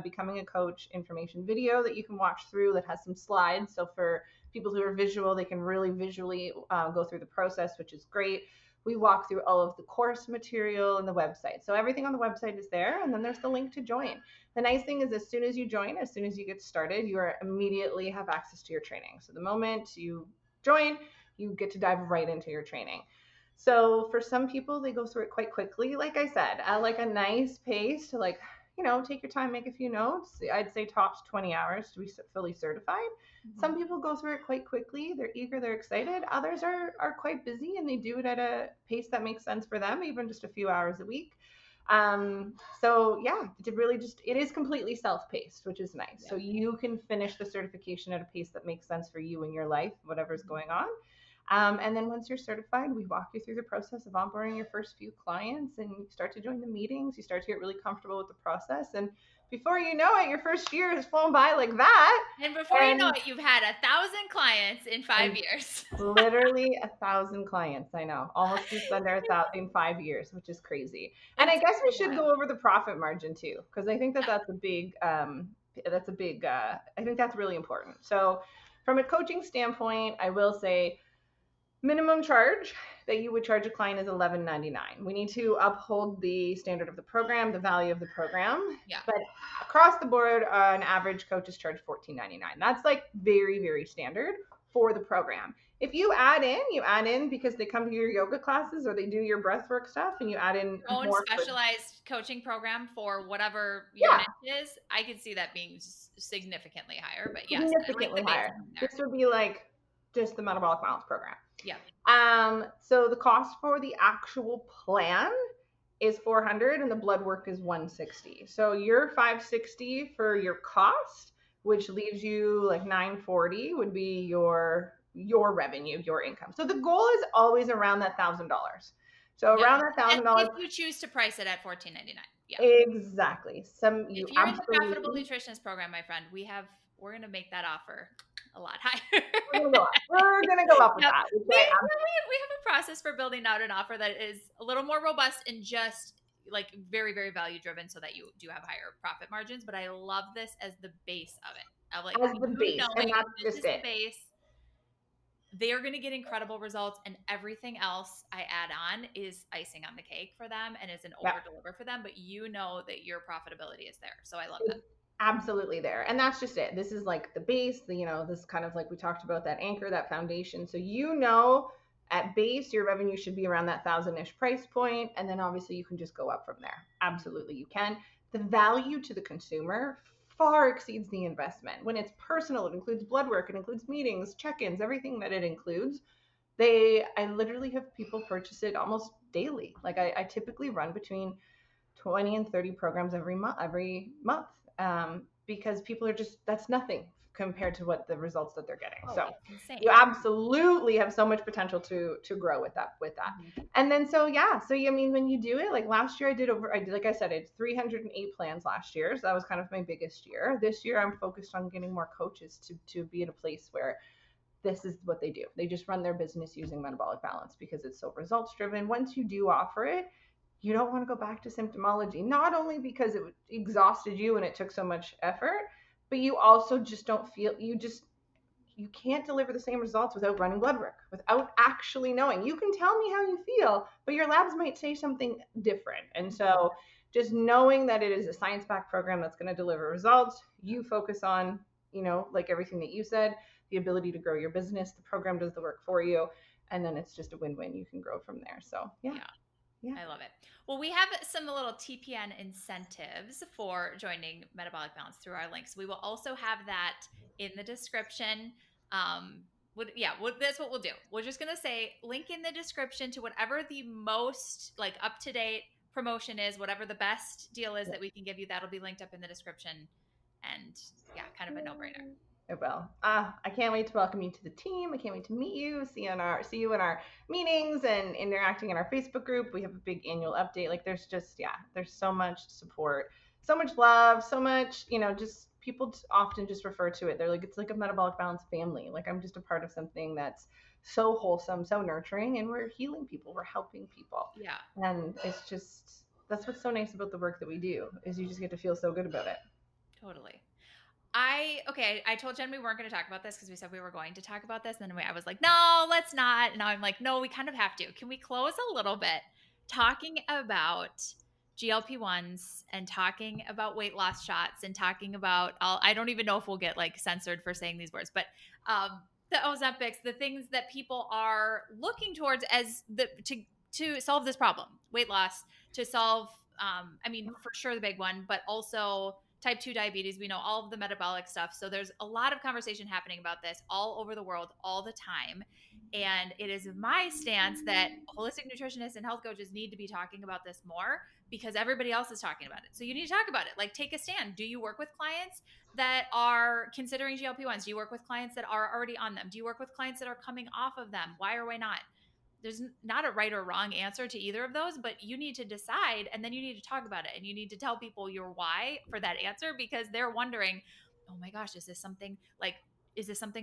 becoming a coach information video that you can watch through that has some slides. So for people who are visual, they can really visually go through the process, which is great. We walk through all of the course material and the website. So everything on the website is there. And then there's the link to join. The nice thing is as soon as you join, as soon as you get started, you are immediately have access to your training. So the moment you join, you get to dive right into your training. So for some people, they go through it quite quickly. Like I said, at like a nice pace to take your time, make a few notes. I'd say tops 20 hours to be fully certified. Mm-hmm. Some people go through it quite quickly. They're eager, they're excited. Others are quite busy and they do it at a pace that makes sense for them, even just a few hours a week. It is completely self-paced, which is nice. Yeah. So you can finish the certification at a pace that makes sense for you in your life, whatever's going on. And then once you're certified, we walk you through the process of onboarding your first few clients and you start to join the meetings. You start to get really comfortable with the process. And before you know it, your first year has flown by like that. And before you know it, you've had 1,000 clients in 5 years. Literally 1,000 clients. I know. Almost just under 1,000 in 5 years, which is crazy. And I guess we should go over the profit margin too, because I think that's a big, I think that's really important. So from a coaching standpoint, I will say, minimum charge that you would charge a client is $11.99. We need to uphold the standard of the program, the value of the program. Yeah. But across the board, an average coach is charged $14.99. That's like very, very standard for the program. If you add in because they come to your yoga classes or they do your breathwork stuff and you add in your own specialized coaching program for whatever your niche is, I could see that being significantly higher. But yes, significantly higher. This would be like just the metabolic balance program. Yeah. So the cost for the actual plan is $400 and the blood work is $160. So your $560 for your cost, which leaves you like $940 would be your revenue, your income. So the goal is always around that $1,000. So around that $1,000. If you choose to price it at $14.99. Yeah. Exactly. You If you're in the Profitable absolutely. Nutritionist program, my friend, we're going to make that offer a lot higher. We're gonna go up with Yep. that. We have a process for building out an offer that is a little more robust and just like very, very value driven so that you do have higher profit margins. But I love this as the base of it. Of like As the you base, and knowing that's this just is the it. base. They are going to get incredible results, and everything else I add on is icing on the cake for them and is an Yeah. over deliver for them. But you know that your profitability is there. So I love that. It's absolutely there. And that's just it. This is like the base, this kind of like we talked about, that anchor, that foundation. So at base, your revenue should be around that 1,000-ish price point. And then obviously you can just go up from there. Absolutely you can. The value to the consumer far exceeds the investment. When it's personal, it includes blood work, it includes meetings, check-ins, everything that it includes. I literally have people purchase it almost daily. Like I typically run between 20 and 30 programs every month, because people are just, that's nothing compared to what the results that they're getting. So It's insane. you absolutely have so much potential to grow with that. Mm-hmm. And then when you do it, like last year I did, like I said, I did 308 plans last year. So that was kind of my biggest year. This year I'm focused on getting more coaches to be in a place where this is what they do. They just run their business using metabolic balance because it's so results driven. Once you do offer it, you don't want to go back to symptomology, not only because it exhausted you and it took so much effort, but you also just don't feel, you can't deliver the same results without running blood work, without actually knowing. You can tell me how you feel, but your labs might say something different. And so just knowing that it is a science-backed program that's going to deliver results, you focus on, like everything that you said, the ability to grow your business, the program does the work for you, and then it's just a win-win. You can grow from there. So yeah. I love it. Well, we have some little TPN incentives for joining Metabolic Balance through our links. We will also have that in the description. That's what we'll do. We're just going to say link in the description to whatever the most like up-to-date promotion is, whatever the best deal is that we can give you. That'll be linked up in the description. And kind of a no-brainer. It will. I can't wait to welcome you to the team. I can't wait to meet you, see you in our meetings and interacting in our Facebook group. We have a big annual update. Like there's so much support, so much love, so much, just people often just refer to it. They're like, it's like a metabolic balance family. Like I'm just a part of something that's so wholesome, so nurturing, and we're healing people. We're helping people. Yeah. And it's just, that's what's so nice about the work that we do, is you just get to feel so good about it. Totally. I told Jen we weren't going to talk about this because we said we were going to talk about this. And then I was like, no, let's not. And now I'm like, no, we kind of have to. Can we close a little bit talking about GLP-1s and talking about weight loss shots and talking about, I don't even know if we'll get like censored for saying these words, but the Ozempics, the things that people are looking towards as to solve this problem, weight loss, to solve, for sure the big one, but also type 2 diabetes. We know all of the metabolic stuff. So there's a lot of conversation happening about this all over the world all the time. And it is my stance that holistic nutritionists and health coaches need to be talking about this more because everybody else is talking about it. So you need to talk about it. Like take a stand. Do you work with clients that are considering GLP-1s? Do you work with clients that are already on them? Do you work with clients that are coming off of them? Why or why not? There's not a right or wrong answer to either of those, but you need to decide and then you need to talk about it and you need to tell people your why for that answer because they're wondering, oh my gosh, is this something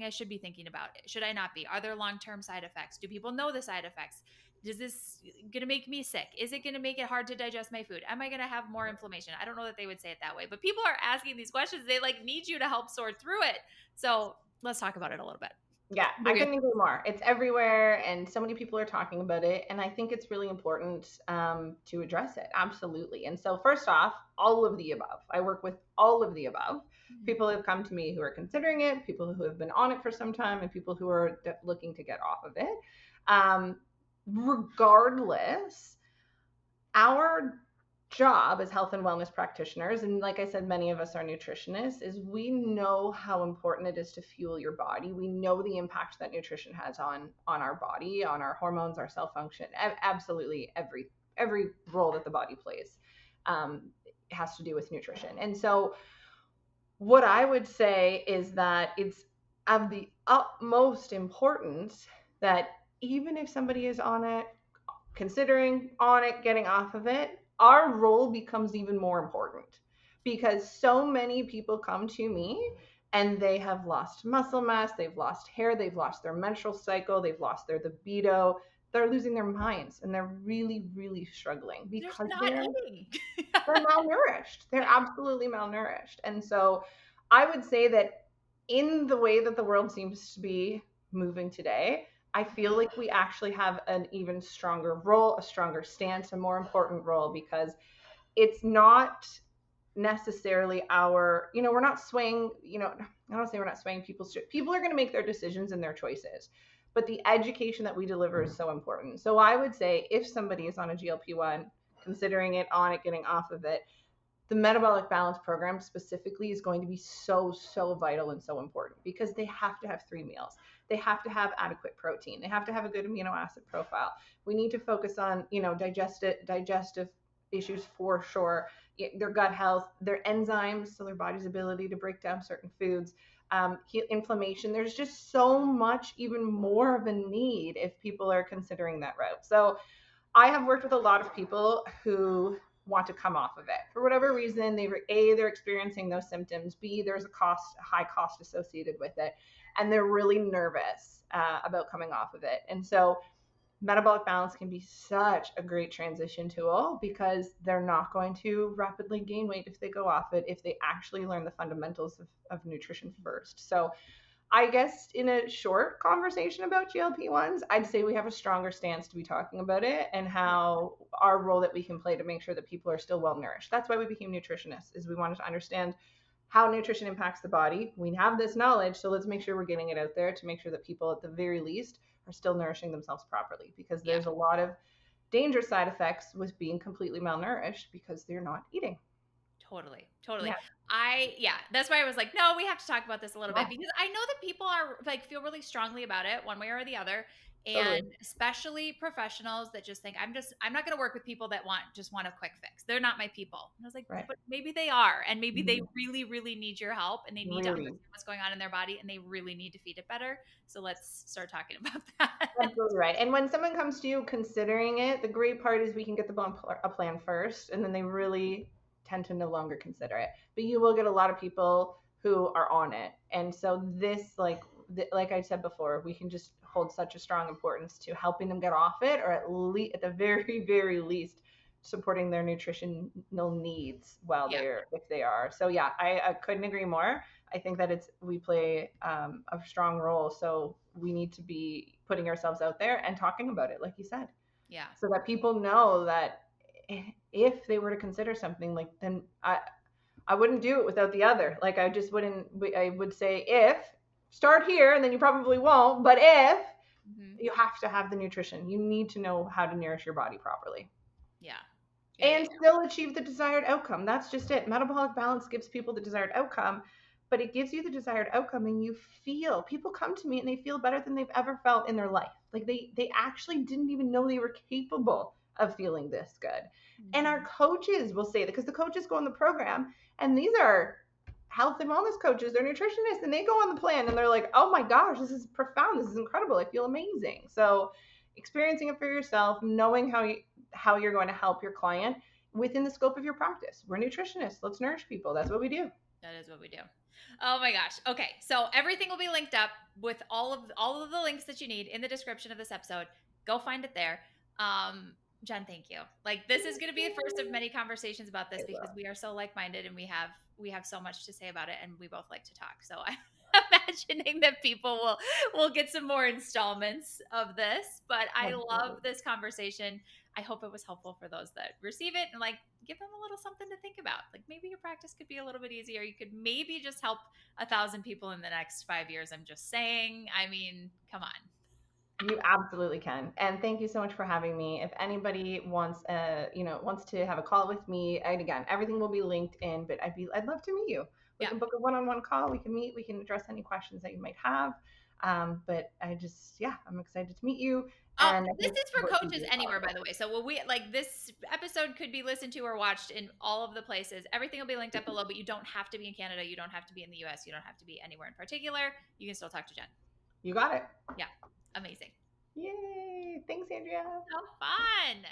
I should be thinking about? Should I not be? Are there long-term side effects? Do people know the side effects? Is this going to make me sick? Is it going to make it hard to digest my food? Am I going to have more inflammation? I don't know that they would say it that way, but people are asking these questions. They need you to help sort through it. So let's talk about it a little bit. Yeah, I couldn't agree more. It's everywhere and so many people are talking about it. And I think it's really important to address it. Absolutely. And so first off, all of the above. I work with all of the above. People have come to me who are considering it, people who have been on it for some time, and people who are looking to get off of it. Regardless, our job as health and wellness practitioners, and like I said, many of us are nutritionists, is we know how important it is to fuel your body. We know the impact that nutrition has on our body, on our hormones, our cell function, absolutely every role that the body plays has to do with nutrition. And so what I would say is that it's of the utmost importance that even if somebody is on it, considering on it, getting off of it, our role becomes even more important because so many people come to me and they have lost muscle mass, they've lost hair, they've lost their menstrual cycle, they've lost their libido, they're losing their minds, and they're really, really struggling They're because not eating. they're malnourished. They're absolutely malnourished. And so I would say that in the way that the world seems to be moving today, I feel like we actually have an even stronger role, a stronger stance, a more important role, because it's not necessarily our, we're not swaying, I don't say we're not swaying people are going to make their decisions and their choices, but the education that we deliver is so important. So I would say if somebody is on a GLP-1, considering it, on it, getting off of it, the metabolic balance program specifically is going to be so, so vital and so important, because they have to have 3 meals. They have to have adequate protein. They have to have a good amino acid profile. We need to focus on, digestive issues for sure, their gut health, their enzymes, so their body's ability to break down certain foods, inflammation. There's just so much even more of a need if people are considering that route. So I have worked with a lot of people who want to come off of it for whatever reason. They're experiencing those symptoms. B, there's a high cost associated with it, and they're really nervous about coming off of it. And so metabolic balance can be such a great transition tool, because they're not going to rapidly gain weight if they go off it, if they actually learn the fundamentals of nutrition first. So I guess in a short conversation about GLP-1s, I'd say we have a stronger stance to be talking about it, and how our role that we can play to make sure that people are still well nourished. That's why we became nutritionists, is we wanted to understand how nutrition impacts the body. We have this knowledge, so let's make sure we're getting it out there to make sure that people at the very least are still nourishing themselves properly, because there's a lot of dangerous side effects with being completely malnourished because they're not eating. Totally. Yeah. That's why I was like, no, we have to talk about this a little bit, because I know that people are like, feel really strongly about it one way or the other. Totally. And especially professionals that just think I'm not going to work with people that just want a quick fix. They're not my people. And I was like, Right. but maybe they are. And maybe they Mhm. really, really need your help, and they need to Really. understand what's going on in their body, and they really need to feed it better. So let's start talking about that. Absolutely right. And when someone comes to you considering it, the great part is we can get them on a plan first, and then they really tend to no longer consider it. But you will get a lot of people who are on it. And so this, like I said before, we can just hold such a strong importance to helping them get off it, or at the very, very least, supporting their nutritional needs while if they are. So yeah, I couldn't agree more. I think that we play a strong role, so we need to be putting ourselves out there and talking about it, like you said, so that people know that if they were to consider something, like, then I wouldn't do it without the other. Like, I just wouldn't. I would say, if start here, and then you probably won't. But if you have to have the nutrition, you need to know how to nourish your body properly. And still achieve the desired outcome. That's just it. Metabolic balance gives people the desired outcome, but it gives you the desired outcome, and people come to me and they feel better than they've ever felt in their life. Like, they actually didn't even know they were capable of feeling this good. And our coaches will say that, because the coaches go on the program, and these are health and wellness coaches, they're nutritionists, and they go on the plan and they're like, oh my gosh, this is profound. This is incredible. I feel amazing. So experiencing it for yourself, knowing how you're going to help your client within the scope of your practice. We're nutritionists. Let's nourish people. That's what we do. That is what we do. Oh my gosh. Okay. So everything will be linked up with all of the links that you need in the description of this episode. Go find it there. Jen, thank you. Like, this is going to be the first of many conversations about this, because we are so like-minded, and we have so much to say about it, and we both like to talk. So I'm imagining that people will get some more installments of this, but I love this conversation. I hope it was helpful for those that receive it, and like, give them a little something to think about. Like, maybe your practice could be a little bit easier. You could maybe just help 1,000 people in the next 5 years. I'm just saying. I mean, come on. You absolutely can. And thank you so much for having me. If anybody wants to have a call with me, and again, everything will be linked in, but I'd love to meet you. We can book a one-on-one call. We can meet. We can address any questions that you might have. But I'm excited to meet you. And this is for coaches anywhere, by the way. So this episode could be listened to or watched in all of the places. Everything will be linked up below, but you don't have to be in Canada. You don't have to be in the US. You don't have to be anywhere in particular. You can still talk to Jen. You got it. Yeah. Amazing. Yay. Thanks, Andrea. So fun.